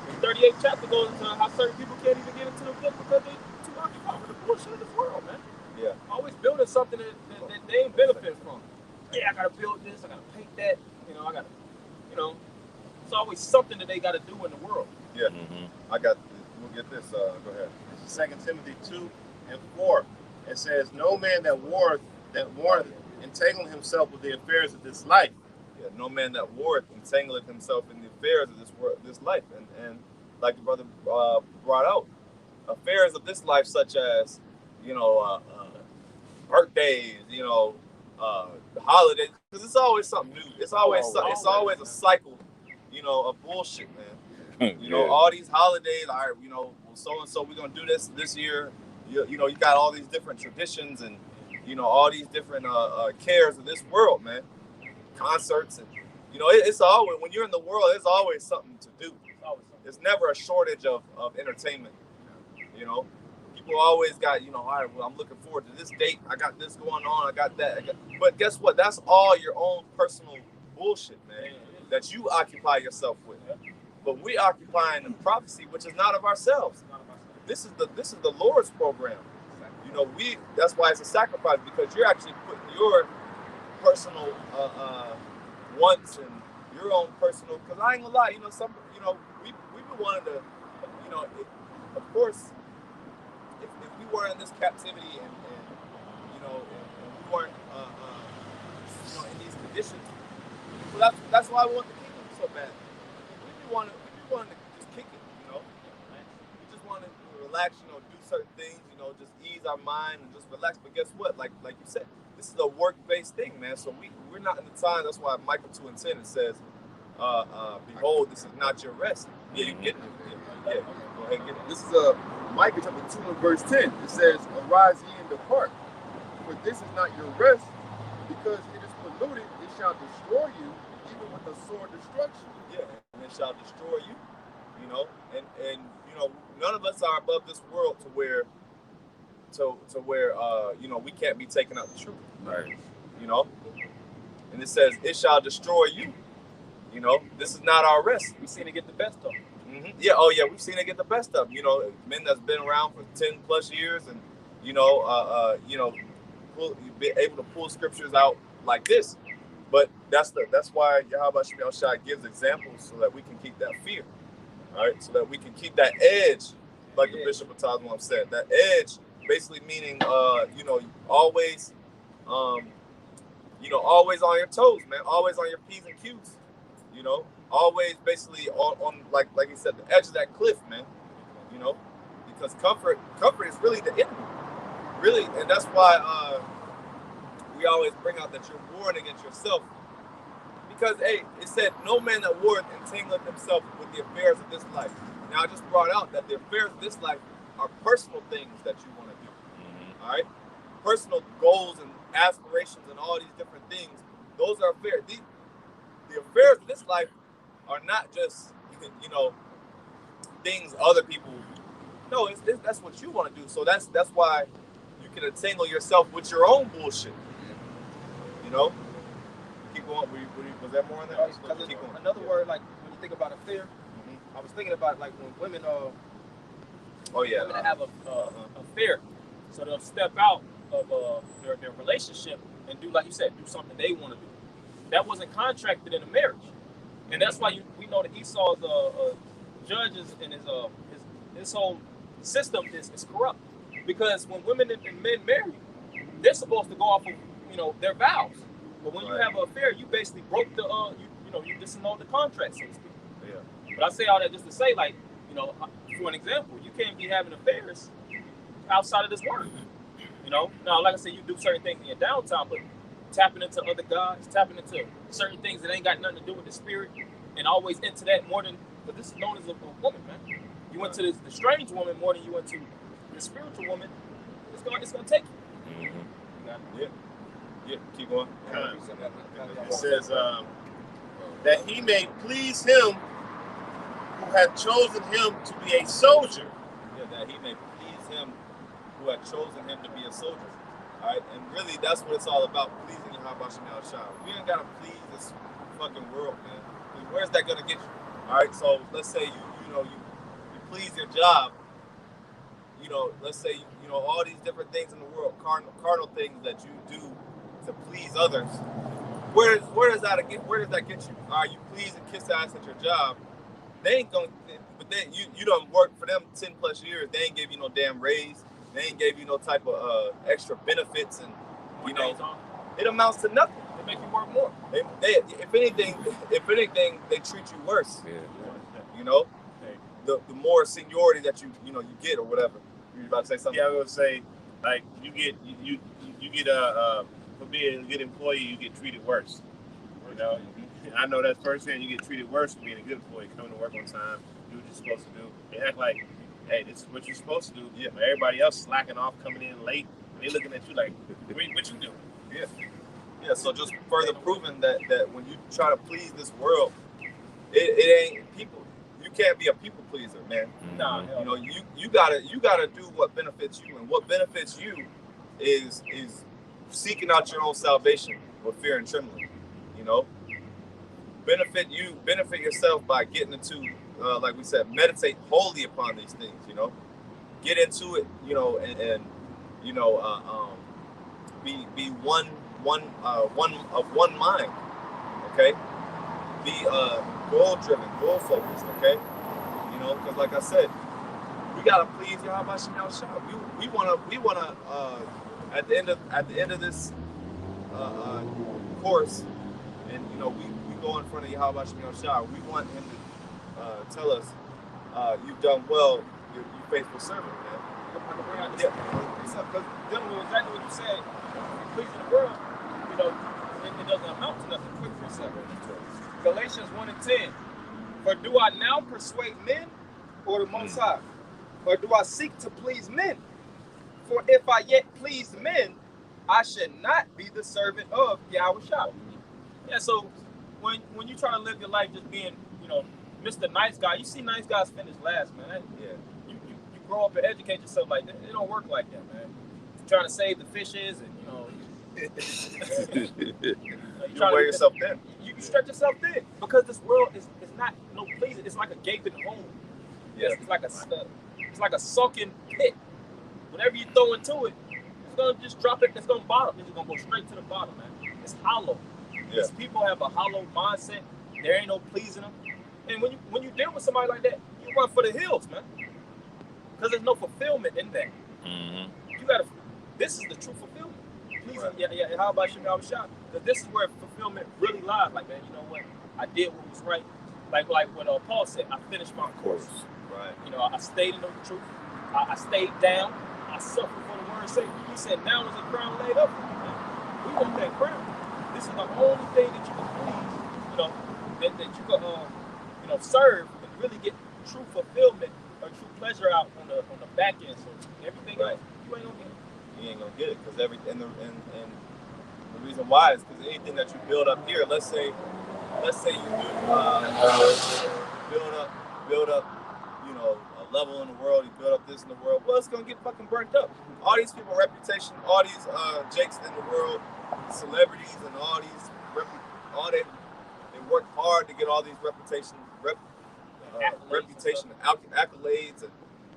S1: The 38th chapter goes into how certain people can't even get into the book because they're too occupied with the bullshit of this world, man.
S2: Yeah.
S1: Always building something that they ain't benefit from. Yeah, I gotta build this, I gotta paint that, I gotta, it's always something that they gotta do in the world.
S2: Yeah. We'll get this, go ahead.
S4: This is 2 Timothy 2:4. It says, no man that warreth entangling himself with the affairs of this life.
S2: Yeah, no man that warreth entangleth himself in the affairs of this life. And like the brother brought out, affairs of this life such as, birthdays, holidays, because it's always something new. It's always a cycle of bullshit, man. All these holidays, all right, so and so we're gonna do this year. You got all these different traditions and all these different cares of this world, man. Concerts and it's always, when you're in the world, there's always something to do. There's never a shortage of entertainment. People always got all right, well, I'm looking forward to this date. I got this going on. I got that. But guess what? That's all your own personal bullshit, man, that you occupy yourself with. But we occupying the prophecy, which is not of ourselves. This is the Lord's program. That's why it's a sacrifice, because you're actually putting your personal wants and your own personal. Because I ain't gonna lie, we've been wanting to, of course, if we weren't in this captivity and we weren't in these conditions, well, that's why I want the kingdom so bad. We wanted to just kick it, We just want to relax, do certain things, just ease our mind and just relax. But guess what? Like you said, this is a work-based thing, man. So we're not in the time. That's why Micah 2:10 it says, "Behold, this is not your rest." Yeah, you get it. Yeah, go ahead and get it.
S6: This is Micah chapter 2 and verse 10. It says, "Arise ye and depart, for this is not your rest, because it is polluted. It shall destroy you, even with a sword destruction."
S2: Yeah, and it shall destroy you. And none of us are above this world to where we can't be taken out the truth.
S3: Right.
S2: And it says it shall destroy you. This is not our rest.
S1: We've seen it get the best of them.
S2: Mm-hmm. Yeah, oh yeah, we've seen it get the best of them. Men that's been around for 10 plus years and be able to pull scriptures out like this. But that's why Yahweh Shai gives examples so that we can keep that fear. All right, so that we can keep that edge, like the Bishop of Tazwan said. That edge, basically meaning, always, always on your toes, man. Always on your P's and Q's. Always basically on like he said, the edge of that cliff, man. Because comfort is really the enemy, really, and that's why we always bring out that you're warring against yourself. Because, hey, it said, no man that warreth entangleth himself with the affairs of this life. Now, I just brought out that the affairs of this life are personal things that you want to do. Mm-hmm. All right? Personal goals and aspirations and all these different things. Those are affairs. The affairs of this life are not just, things other people. No, that's what you want to do. So that's why you can entangle yourself with your own bullshit. Keep going. Was there more on that? Keep going.
S1: Another word, like when you think about affair, I was thinking about like when women women have a affair, so they'll step out of their relationship and do, like you said, do something they want to do. That wasn't contracted in a marriage, and that's why we know that Esau's judges and his whole system is corrupt, because when women and men marry, they're supposed to go off of their vows. But when you have an affair, you basically broke you disannulled the contract, so to speak. Yeah. But I say all that just to say, like, for an example, you can't be having affairs outside of this word. Now, like I said, you do certain things in your downtime, but tapping into other gods, tapping into certain things that ain't got nothing to do with the spirit, and always into that more than, but this is known as a woman, man. You went to the strange woman more than you went to the spiritual woman. It's gonna take you.
S2: Mm-hmm. Yeah, keep going.
S4: It says that he may please him who had chosen him to be a soldier.
S2: Yeah, that he may please him who had chosen him to be a soldier. All right, and really that's what it's all about, pleasing Yahweh Shai. We ain't gotta please this fucking world, man. Where's that gonna get you? All right, so let's say you please your job. Let's say all these different things in the world, carnal things that you do to please others. Where does that get you? All right, you please and kiss ass at your job. They ain't gonna, but then you don't work for them 10 plus years. They ain't give you no damn raise. They ain't gave you no type of extra benefits, and it amounts to nothing.
S1: They make you work more.
S2: If anything, they treat you worse. Yeah. The more seniority that you get or whatever. You about to say something?
S4: Yeah, I was gonna say, like, you get for being a good employee, you get treated worse. I know that firsthand. You get treated worse for being a good employee, coming to work on time, do what you're supposed to do. They act like, hey, this is what you're supposed to do. Yeah. But everybody else slacking off, coming in late. They looking at you like, what you do?
S2: Yeah. Yeah, so just further proving that when you try to please this world, it ain't people. You can't be a people pleaser, man.
S1: Nah,
S2: You know, you gotta do what benefits you, and what benefits you is seeking out your own salvation with fear and trembling. You know, benefit yourself by getting into, like we said, meditate wholly upon these things. You know, get into it. You know, and you know, be one of one mind. Okay, be goal driven, goal focused. Okay, you know, because like I said, we gotta please Yahweh Shem Shah. We wanna at the end of this course, and you know, we go in front of Yahweh Shem Shah. We want him to tell us, you've done well, you faithful servant, man.
S1: Yeah, because dealing with exactly what you said, pleasing the world, you know, it doesn't amount to nothing. Quick precept. Galatians 1:10. For do I now persuade men or the Most High? Or do I seek to please men? For if I yet please men, I should not be the servant of Yahweh Shah. Yeah, so when you try to live your life just being, you know, Mr. Nice Guy, you see nice guys finish last, man. You grow up and educate yourself like that. It don't work like that, man. You're trying to save the fishes and, you know,
S2: you wear yourself thin.
S1: You stretch yourself thin because this world is not no pleasing. It's like a gaping hole.
S2: Yeah.
S1: It's like a sunken pit. Whatever you throw into it, it's gonna just drop it. It's gonna bottom. It's gonna go straight to the bottom, man. It's hollow.
S2: Yeah.
S1: These people have a hollow mindset. There ain't no pleasing them. And when you deal with somebody like that, you run for the hills, man. Because there's no fulfillment in that. You gotta. This is the true fulfillment. Please, right. How about you, Shah? Because this is where fulfillment really lies. Like, man, you know what? I did what was right. Like when Paul said, I finished my course.
S2: Right.
S1: You know, I stayed in the truth. I stayed down. I suffered for the word's sake. He said, now is a crown laid up for you, man. We want that crown. This is the only thing that you can please, you know, that you can, you know, serve and really get true fulfillment or true pleasure out on the back end. So everything else, you ain't gonna get it.
S2: You ain't gonna get it because and the reason why is because anything that you build up here, let's say you do build up, you know, a level in the world, you build up this in the world, well, it's gonna get fucking burnt up. All these people reputation, all these Jakes in the world, celebrities and all they work hard to get all these reputation accolades, and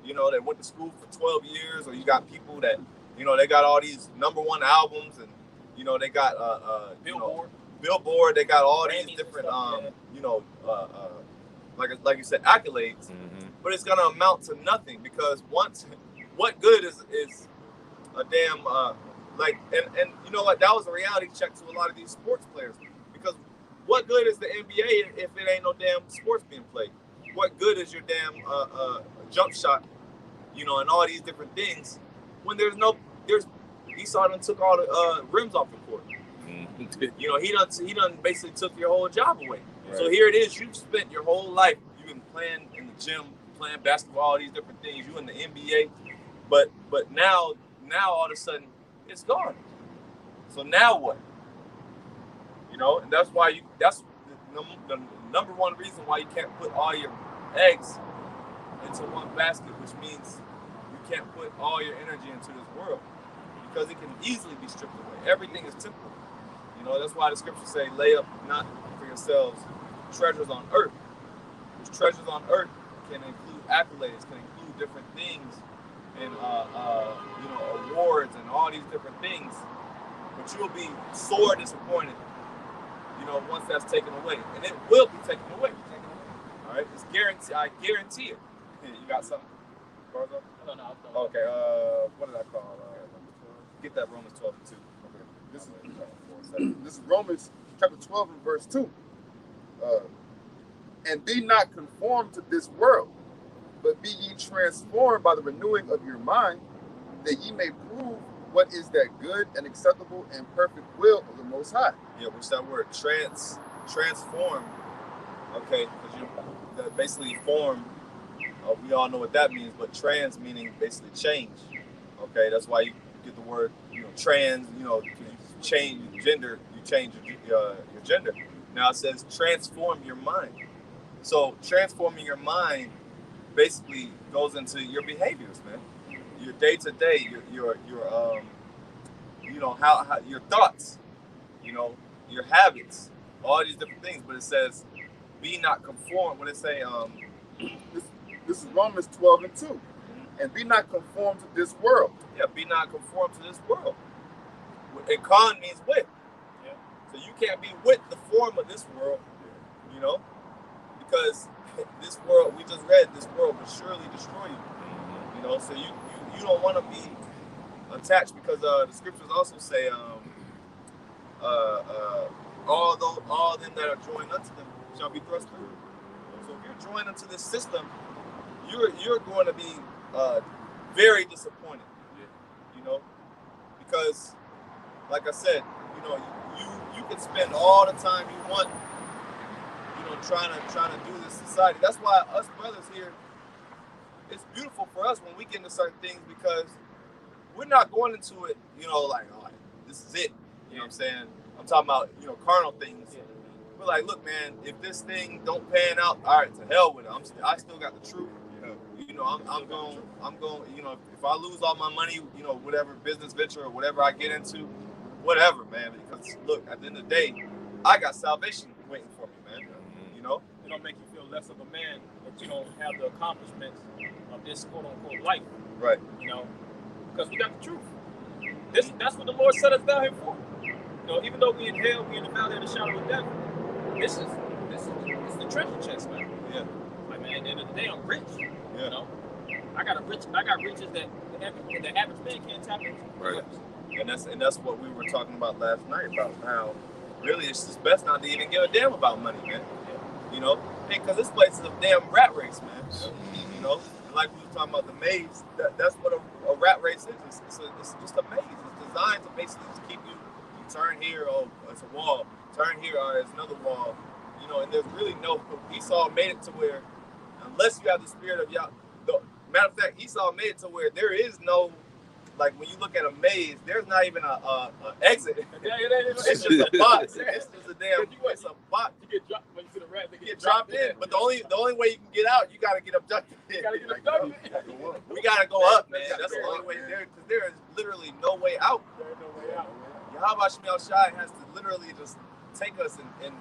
S2: you know, they went to school for 12 years, or you got people that, you know, they got all these #1 albums, and you know, they got Billboard, they got all these different you know, like you said, accolades, but it's gonna amount to nothing because what good is a damn like and you know what, that was a reality check to a lot of these sports players, because what good is the NBA if it ain't no damn sports being played? What good is your damn jump shot, you know, and all these different things when there's Esau done took all the rims off the court. You know, he done basically took your whole job away. Right. So here it is, you've spent your whole life, you've been playing in the gym, playing basketball, all these different things, you in the NBA, but now all of a sudden it's gone. So now what? You know, and that's the number one reason why you can't put all your eggs into one basket, which means you can't put all your energy into this world, because it can easily be stripped away. Everything is temporal. You know, that's why the scriptures say, lay up not for yourselves treasures on earth. Because treasures on earth can include accolades, can include different things, and you know, awards and all these different things. But you'll be sore disappointed, you know, once that's taken away. And it will be taken away. All right? It's guaranteed. I guarantee it. You got something?
S1: No.
S2: Okay, what did I call? Get that Romans 12 and 2. Okay.
S6: This is Romans chapter 12 and verse 2. And be not conformed to this world, but be ye transformed by the renewing of your mind, that ye may prove what is that good and acceptable and perfect will of the Most High.
S2: Yeah, which that word transform, okay, because you basically form, we all know what that means, but trans meaning basically change, okay? That's why you get the word, trans, you change gender, you change your gender. Now it says transform your mind. So transforming your mind basically goes into your behaviors, man. Your day to day, your how your thoughts, your habits, all these different things. But it says, be not conformed. What it say?
S6: This is Romans 12:2. And be not conformed to this world.
S2: Yeah, be not conformed to this world. And con means with.
S1: Yeah.
S2: So you can't be with the form of this world, because this world, we just read, this world will surely destroy you. So you don't want to be attached, because the scriptures also say, all them that are joined unto them shall be thrust through. So if you're joined unto this system, you're going to be very disappointed. Because like I said, you can spend all the time you want, trying to do this society. That's why us brothers here, it's beautiful for us when we get into certain things, because we're not going into it, like, oh, this is it. You know what I'm saying? I'm talking about, carnal things.
S1: Yeah.
S2: We're like, look, man, if this thing don't pan out, all right, to hell with it. I still got the truth. I'm going, if I lose all my money, whatever business venture or whatever I get into, whatever, man. Because look, at the end of the day, I got salvation waiting for me, man.
S1: It don't make you feel less of a man that you don't have the accomplishments of this quote unquote life.
S2: Right.
S1: Because we got the truth. That's what the Lord set us down here for. Even though we in hell, we in the valley of the shadow of death. This is the treasure chest, man.
S2: Yeah.
S1: Like, man, at the end of the day, I'm rich.
S2: Yeah.
S1: I got riches that the average man can't tap into.
S2: Right. And that's what we were talking about last night, about how really it's just best not to even give a damn about money, man. Because this place is a damn rat race, man. And like we were talking about the maze, that's what a rat race is. It's just a maze. It's designed to basically just keep you turn here, oh, it's a wall. Turn here, oh, there's another wall. And there's really no. Esau made it to where, unless you have the spirit of Yah. Matter of fact, Esau made it to where there is no, like when you look at a maze, there's not even a exit. It's just a box. It's just a damn. It's a box.
S1: You get dropped when you see the rat.
S2: You get dropped in, but the only way you can get out, you gotta get abducted.
S1: You gotta get abducted.
S2: We gotta go up, man. That's the only way there, because there is literally no way out.
S1: There's no way out.
S2: Yahweh Shemel Shai has to literally just take us and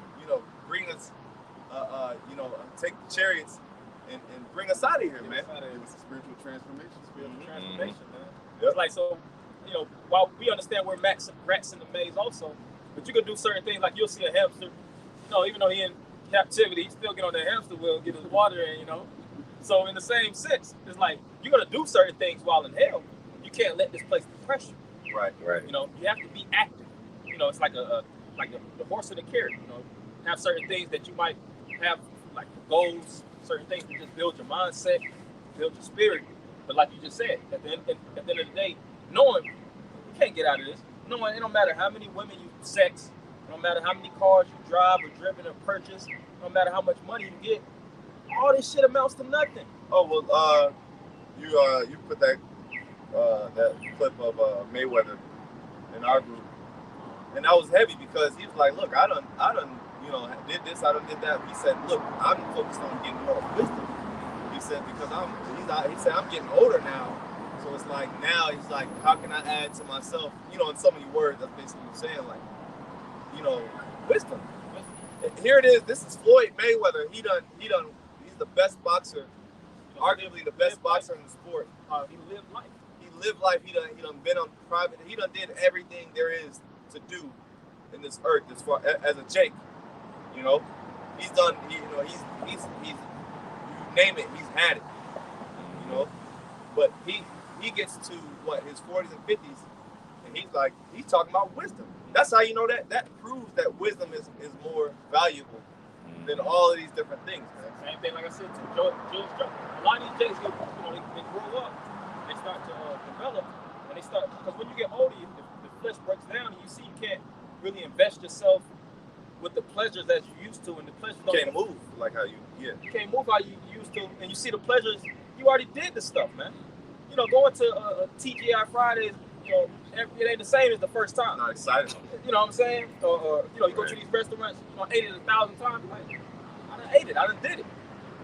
S2: bring us, take the chariots and bring us out of here, man.
S6: It's a spiritual transformation.
S1: Man. It's like, so, while we understand we're rats in the maze also, but you can do certain things, like you'll see a hamster, even though he's in captivity, he still get on the hamster wheel, get his water in, So in the same sense, it's like, you're going to do certain things while in hell. You can't let this place depress you.
S2: Right.
S1: You have to be active. It's like the horse and the carrot, have certain things that you might have, like goals, certain things to just build your mindset, build your spirit. But like you just said, at the end of the day, knowing you can't get out of this. Knowing it don't matter how many women you sex, it don't matter how many cars you drive or driven or purchase, it don't matter how much money you get, all this shit amounts to nothing.
S2: Oh well, you put that clip of Mayweather in our group, and that was heavy because he was like, "Look, I done, did this, I done did that." He said, "Look, I'm focused on getting more wisdom." He said because he said I'm getting older now, so it's like now he's like, how can I add to myself? In so many words, that's basically what he's saying, like, wisdom. Here it is. This is Floyd Mayweather. He's the best boxer, arguably the best boxer in the sport.
S1: He lived life.
S2: He done been on private. He done did everything there is to do in this earth as far as a Jake. He's done. He's you name it. He's had it. But he gets to his 40s and 50s, and he's talking about wisdom. That's how you know that proves that wisdom is more valuable than all of these different things, man.
S1: Same thing, like I said, too. A lot of these Jakes, they grow up, they start to develop, and they start, because when you get older, the flesh breaks down, and you see you can't really invest yourself with the pleasures as you used to, and the pleasures
S2: You can't move like how you. Yeah.
S1: You can't move how you used to, and you see the pleasures. You already did the stuff, man. You know, going to TGI Fridays, you know, it ain't the same as the first time.
S2: Not excited.
S1: You know what I'm saying? Or you know, you go to these restaurants, you know, ate it 1,000 times. Like, I done ate it. I done did it.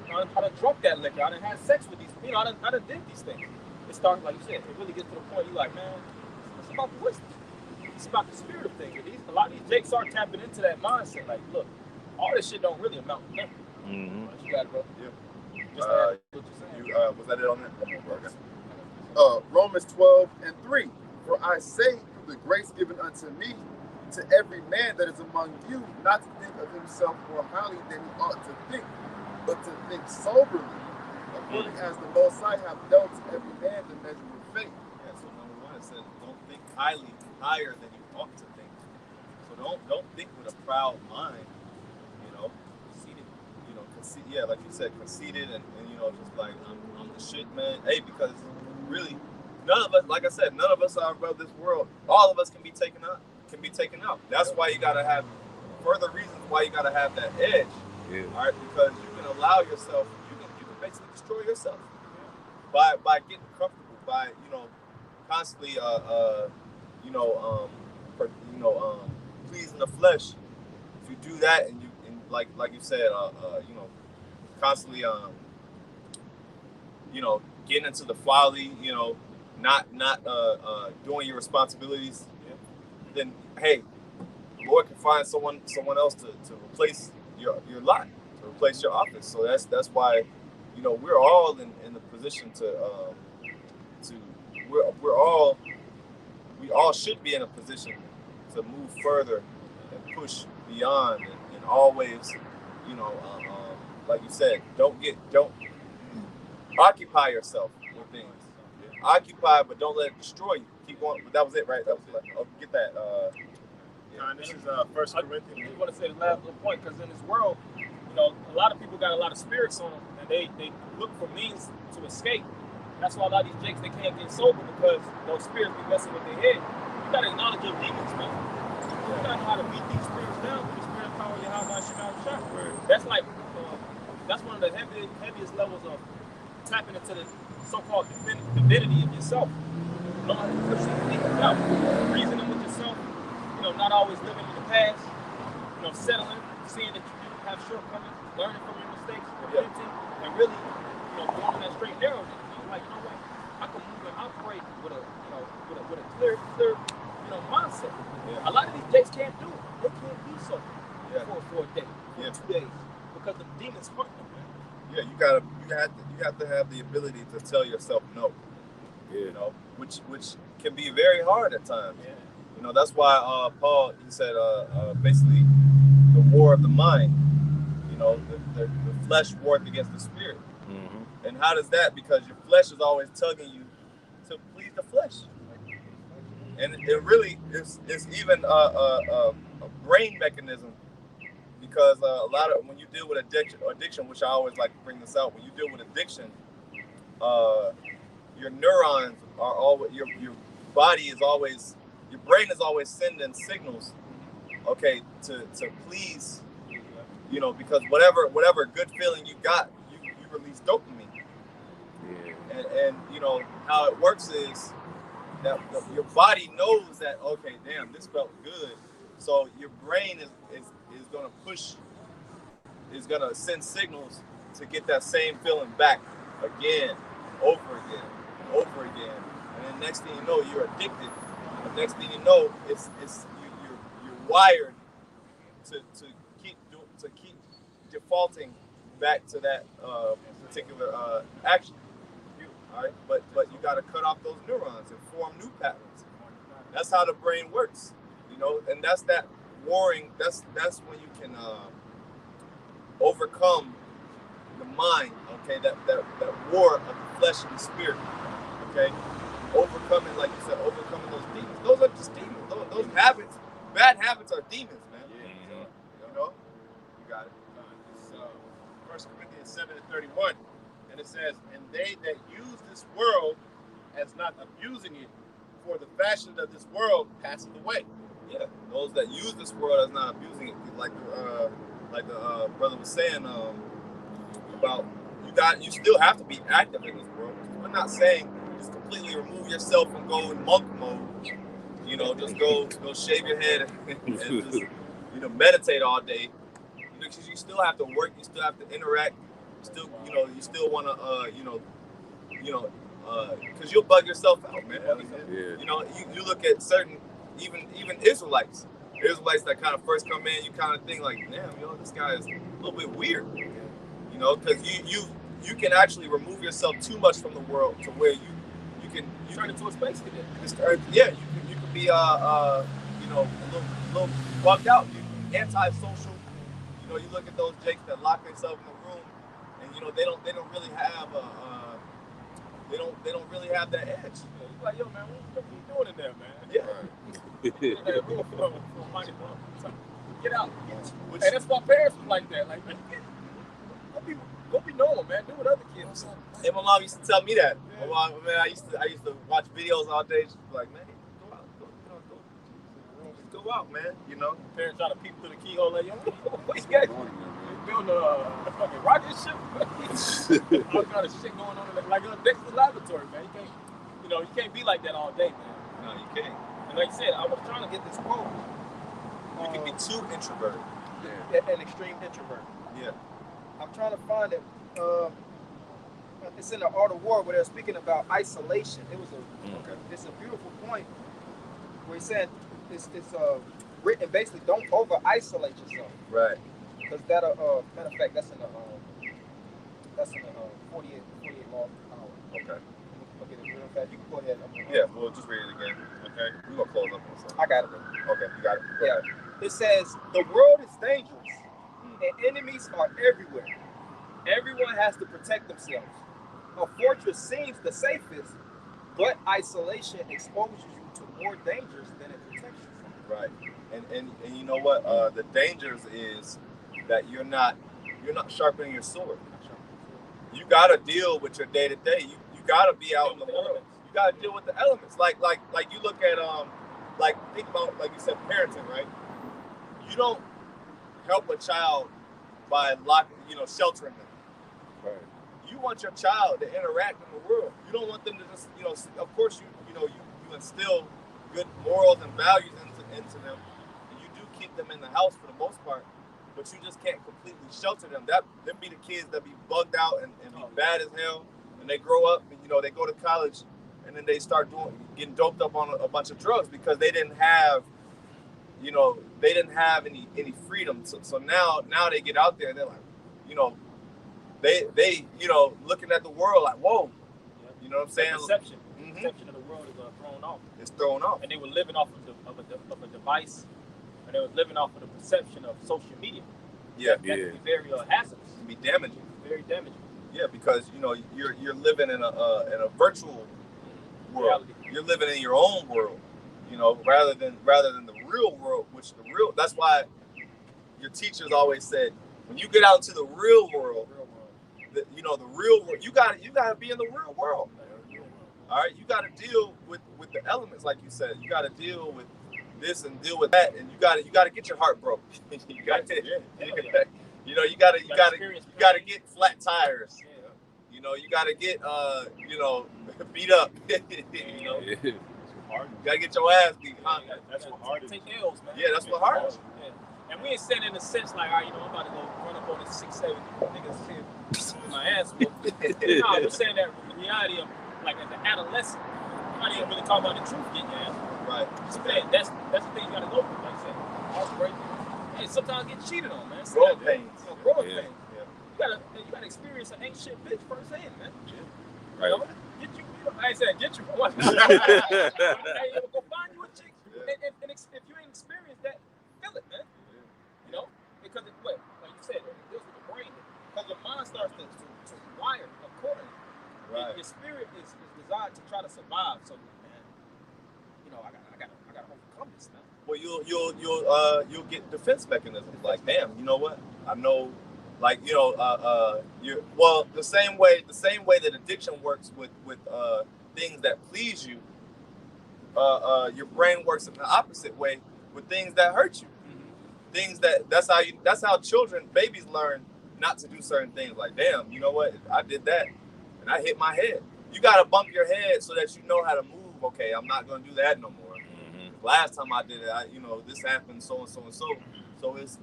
S1: You know, I done drunk that liquor. I done had sex with these. You know, I done did these things. It starts, like you said, it really gets to the point you're like, man, it's about the wisdom. It's about the spirit of things. A lot of these jakes are tapping into that mindset. Like, look, all this shit don't really amount to nothing.
S2: Mm-hmm.
S1: You got it, bro.
S2: Yeah.
S1: Just what you're saying.
S2: Was that it on that?
S6: Romans 12:3. For I say, through the grace given unto me, to every man that is among you, not to think of himself more highly than he ought to think, but to think soberly, according as the Most High have dealt to every man the measure of faith.
S2: Yeah. So number one, it says, don't think higher than you ought to think. So don't think with a proud mind. You know, conceited. You know, yeah, like you said, conceited, and you know, just like I'm the shit, man. Hey, because really, none of us, like I said, none of us are above this world. All of us can be taken out. That's why you gotta have further reasons why you gotta have that edge. Yeah. All right, because you can allow yourself, you can basically destroy yourself by getting comfortable, by constantly pleasing the flesh. If you do that and like you said, constantly getting into the folly, not doing your responsibilities, then hey, the Lord can find someone else to replace your lot, to replace your office. So that's why we're all in the position we all should be in a position to move further and push beyond and always like you said, don't occupy yourself with things. Occupy, but don't let it destroy you. Keep going. But that was it, right? That was get that.
S4: This is First Corinthians.
S1: I want to say the last little point, because in this world, a lot of people got a lot of spirits on them, and they look for means to escape. That's why a lot of these jakes, they can't get sober, because those spirits be messing with their head. You got to acknowledge your demons, man. You got to know how to beat these spirits down with the spirit power of Yahweh Shemel Shah. That's like that's one of the heaviest levels of tapping into the so-called divinity of yourself. Knowing how to push things out, reasoning with yourself, not always living in the past, settling, seeing that you do have shortcomings, learning from your mistakes, repenting, and really, going on that straight and narrow. Like, what? I can move and operate with a clear, mindset. Yeah. A lot of these jakes can't do it. They can't be so for a day, for 2 days, because the demons hunt them, man.
S2: Yeah, you have to have the ability to tell yourself no. Yeah. Which can be very hard at times. Yeah. That's why Paul, he said basically the war of the mind. The flesh warred against the spirit. Mm-hmm. And how does that? Because your flesh is always tugging you to please the flesh. And it really is even a brain mechanism, because a lot of, when you deal with addiction, which I always like to bring this out, when you deal with addiction, your neurons are always, your body is always, your brain is always sending signals, okay, to please, because whatever good feeling you got, you release dopamine. Yeah. And how it works is that your body knows that, okay, damn, this felt good. So your brain is gonna is gonna send signals to get that same feeling back again, over again. And then next thing you know, you're addicted. The next thing you know, you're wired to keep defaulting back to that particular action. All right, but you got to cut off those neurons and form new patterns. That's how the brain works, and that's that warring. That's when you can overcome the mind. Okay, that war of the flesh and the spirit. Okay, overcoming, like you said, overcoming those demons. Those are just demons. Those habits, bad habits, are demons, man. Yeah. You got it.
S4: So, 1 Corinthians 7:31, and it says, "And they that use this world as not abusing it, for the fashion of this world passeth away."
S2: Yeah, those that use this world as not abusing it, like the brother was saying about you still have to be active in this world. We're not saying just completely remove yourself and go in monk mode. You know, just go shave your head and just meditate all day. Because you still have to work, you still have to interact, you still want to because you'll bug yourself out, man.
S7: Yeah.
S2: You know, you look at certain even Israelites that kind of first come in, you kind of think like, damn, this guy is a little bit weird. You know, because you can actually remove yourself too much from the world to where you turn into a space cadet. Yeah, you can be a little bugged out, anti-social. You know, you look at those jakes that lock themselves in the room, and they don't really have they don't really have that edge.
S1: You're like, yo, man, what are you doing in there, man?
S2: Yeah.
S1: Get out. And that's why parents were like that. Like, go be normal, man. Do what other kids do.
S2: And my mom used to tell me that. My mom, man, I used to watch videos all day. She'd be like, man, go out, man. You know.
S1: Parents trying to peep through the keyhole, like, yo, what you got? Building a fucking rocket ship. All kind of shit going on in there. Like a Dexter's Laboratory, man. You can't be like that all day, man.
S2: No, you can't.
S1: And like I said, I was trying to get this quote.
S2: You can be too introverted.
S1: An extreme introvert.
S2: Yeah.
S1: I'm trying to find it. It's in the Art of War where they're speaking about isolation. It's a beautiful point where he said it's written basically, don't over isolate yourself.
S2: Right.
S1: Because matter of fact, that's in the 48 law.
S2: Okay.
S1: Okay, real fast. You can go ahead.
S2: Yeah, we'll just read it again. Okay. We're gonna close up on something.
S1: I got it.
S2: Okay, you got it. Go ahead.
S1: It says the world is dangerous and enemies are everywhere. Everyone has to protect themselves. A fortress seems the safest, but isolation exposes you to more dangers than it protects you from.
S2: Right. And you know what? The dangers is that you're not sharpening your sword. You gotta deal with your day to day. You gotta be out in the world. You gotta deal with the elements. Like you look at think about, like you said, parenting, right? You don't help a child by sheltering them.
S7: Right.
S2: You want your child to interact in the world. You don't want them to just, of course you instill good morals and values into them, and you do keep them in the house for the most part, but you just can't completely shelter them. Them be the kids that be bugged out and be bad as hell, and they grow up and they go to college, and then they start getting doped up on a bunch of drugs because they didn't have any freedom. So now they get out there and they're like, they looking at the world like, whoa, you know what I'm saying?
S1: Perception of the world is thrown off.
S2: It's thrown off.
S1: And they were living off of a device, and they were living off of the perception of social media.
S2: Yeah,
S1: that can be very hazardous.
S2: It can be damaging.
S1: Very damaging.
S2: Yeah, because you're living in a virtual world.
S1: Reality.
S2: You're living in your own world, rather than the real world. That's why your teachers always said, when you get out into the real world, the real world, you gotta be in the real world. All right, you gotta deal with the elements, like you said. You gotta deal with this and deal with that, and you gotta get your heart broke. You gotta get flat tires. You gotta get beat up. You gotta get your ass beat. Huh?
S1: That's what hard is. Take L's, man.
S2: Yeah, that's what hard is.
S1: Yeah. And we ain't saying in the sense like, all right, I'm about to go run up on this 6'7" niggas here with my ass whooped. No, I'm just saying that the reality of, like, as an adolescent, you're not even really talking about the truth getting your ass whooped.
S2: Right.
S1: Just saying, that's the thing you gotta go through, like I said. Heartbreak. And sometimes get cheated on, man.
S2: Growing pains.
S1: Growing pains. Yeah. You gotta experience an ain't shit bitch firsthand, man.
S7: Right.
S1: Get you. I ain't saying get you for what. Hey, go find you a chick. Yeah. And if you ain't experienced that, feel it, man. Because like you said, it deals with the brain. Because your mind starts to wire accordingly. Right. Your spirit is designed to try to survive. So, man, I gotta overcome this, man.
S2: Well, you'll get defense mechanisms. Like, damn, you know what? I know. Like, the same way that addiction works with things that please you, your brain works in the opposite way, with things that hurt you. Things that's how children, babies learn not to do certain things. Like, damn, you know what? I did that and I hit my head. You gotta bump your head so that you know how to move. Okay, I'm not gonna do that no more. Last time I did it, this happened, so and so and so. So it's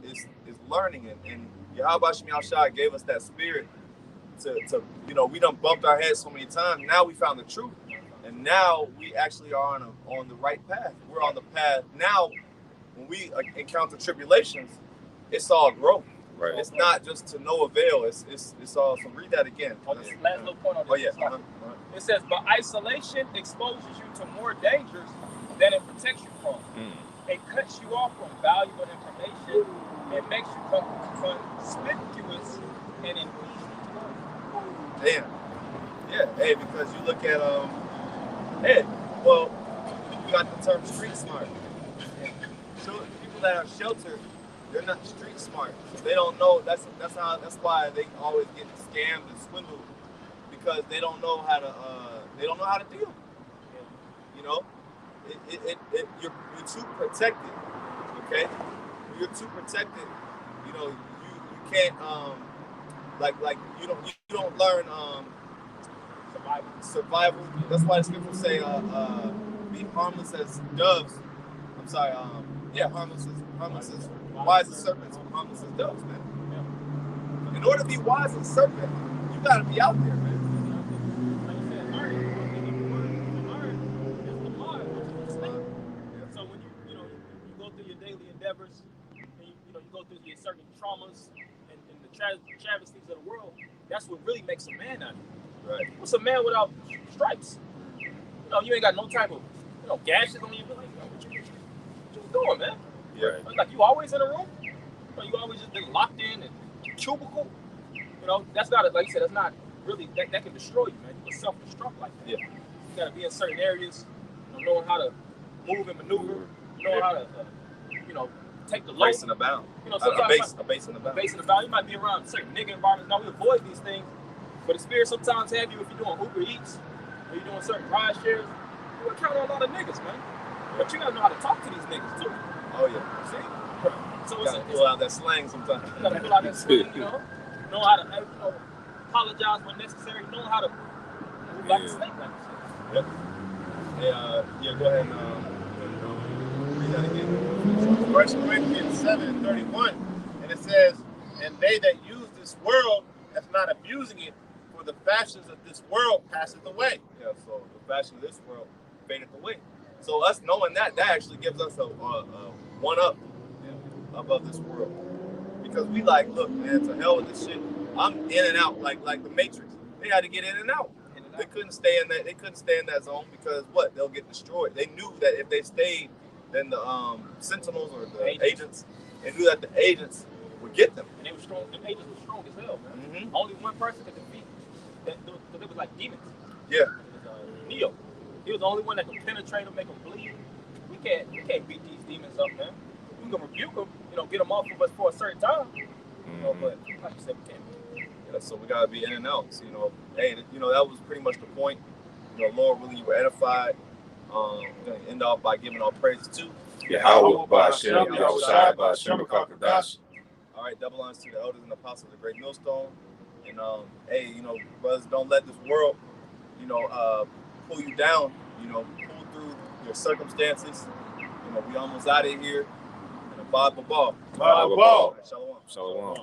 S2: learning, and Yahweh Shem Yahshua gave us that spirit to we done bumped our heads so many times. Now we found the truth, and now we actually are on the right path. We're on the path now. When we encounter tribulations, it's all growth. Right. It's not just to no avail. It's all. So read that again.
S1: Okay. Last little point on this.
S2: Oh yeah.
S1: It says, but isolation exposes you to more dangers than it protects you from. It cuts you off from valuable information. It makes you conspicuous and indecent.
S2: Damn. Yeah. Hey, because you look at you got the term street smart. So people that are sheltered, they're not street smart. They don't know. That's why they always get scammed and swindled, because they don't know how to deal. You know, you're too protected. Okay, when you're too protected, you can't you don't learn survival. That's why the scriptures say be harmless as doves. I'm sorry. Harmless as wise as serpents, harmless as doves, man. Yeah. In order to be wise as a serpent, you gotta be out there, man.
S1: Like you said, learn is the mind, which is mistake. So when you go through your daily endeavors, and you go through your certain traumas and the travesties of the world, that's what really makes a man out of you.
S2: Right.
S1: What's a man without stripes? You ain't got no type of gashes on you. Like, what you doing, man?
S2: Yeah.
S1: Like, you always in a room? You always just been locked in and cubicle? That's not, like you said, that's not really, that can destroy you, man. You can self-destruct like that.
S2: Yeah.
S1: You got to be in certain areas, knowing how to move and maneuver, knowing how to, take the load.
S2: Base and abound.
S1: Sometimes
S2: a base and abound.
S1: Base and abound. You might be around certain nigga environments. Now, we avoid these things, but the spirit sometimes have you if you're doing Uber Eats or you're doing certain ride shares. You encounter a lot of niggas, man. But you got to know how to talk to these niggas, too.
S2: Oh, yeah.
S1: See? So
S2: you gotta pull out that slang sometimes.
S1: You gotta pull out that slang, know how to apologize when necessary, know how to move like a snake, like you said.
S2: Yep. Go ahead and read that again.
S4: 1 Corinthians 7:31, and it says, and they that use this world as not abusing it, for the fashions of this world passeth away.
S2: Yeah, so the fashion of this world fadeth away. So us knowing that actually gives us a one-up above this world. Because we look, man, to hell with this shit. I'm in and out, like the Matrix. They had to get in and out. They couldn't stay in that. They couldn't stay in that zone because they'll get destroyed. They knew that if they stayed, then the Sentinels or the agents, they knew that the agents would get them.
S1: And they were strong. The agents were strong as hell, man.
S2: Mm-hmm.
S1: Only one person could defeat. Because it was like demons.
S2: Yeah.
S1: It was, Neo. He was the only one that could penetrate them, make them bleed. We can't beat these demons up, man. We can rebuke them, get them off of us for a certain time. But like you said, we can't.
S2: Yeah, so we gotta be in and out. So, that was pretty much the point. Lord, really, you were edified. We're gonna end off by giving all praises to
S5: Yahweh Ba'Shem, Yahweh Ba'Shem, Kakadash.
S2: All right, double honors to the elders and apostles of the Great Millstone. And brothers, don't let this world, pull you down. Pull through your circumstances. We almost out of here. And abide b'ball.
S5: Shalom.
S2: Shalom.
S5: Shalom.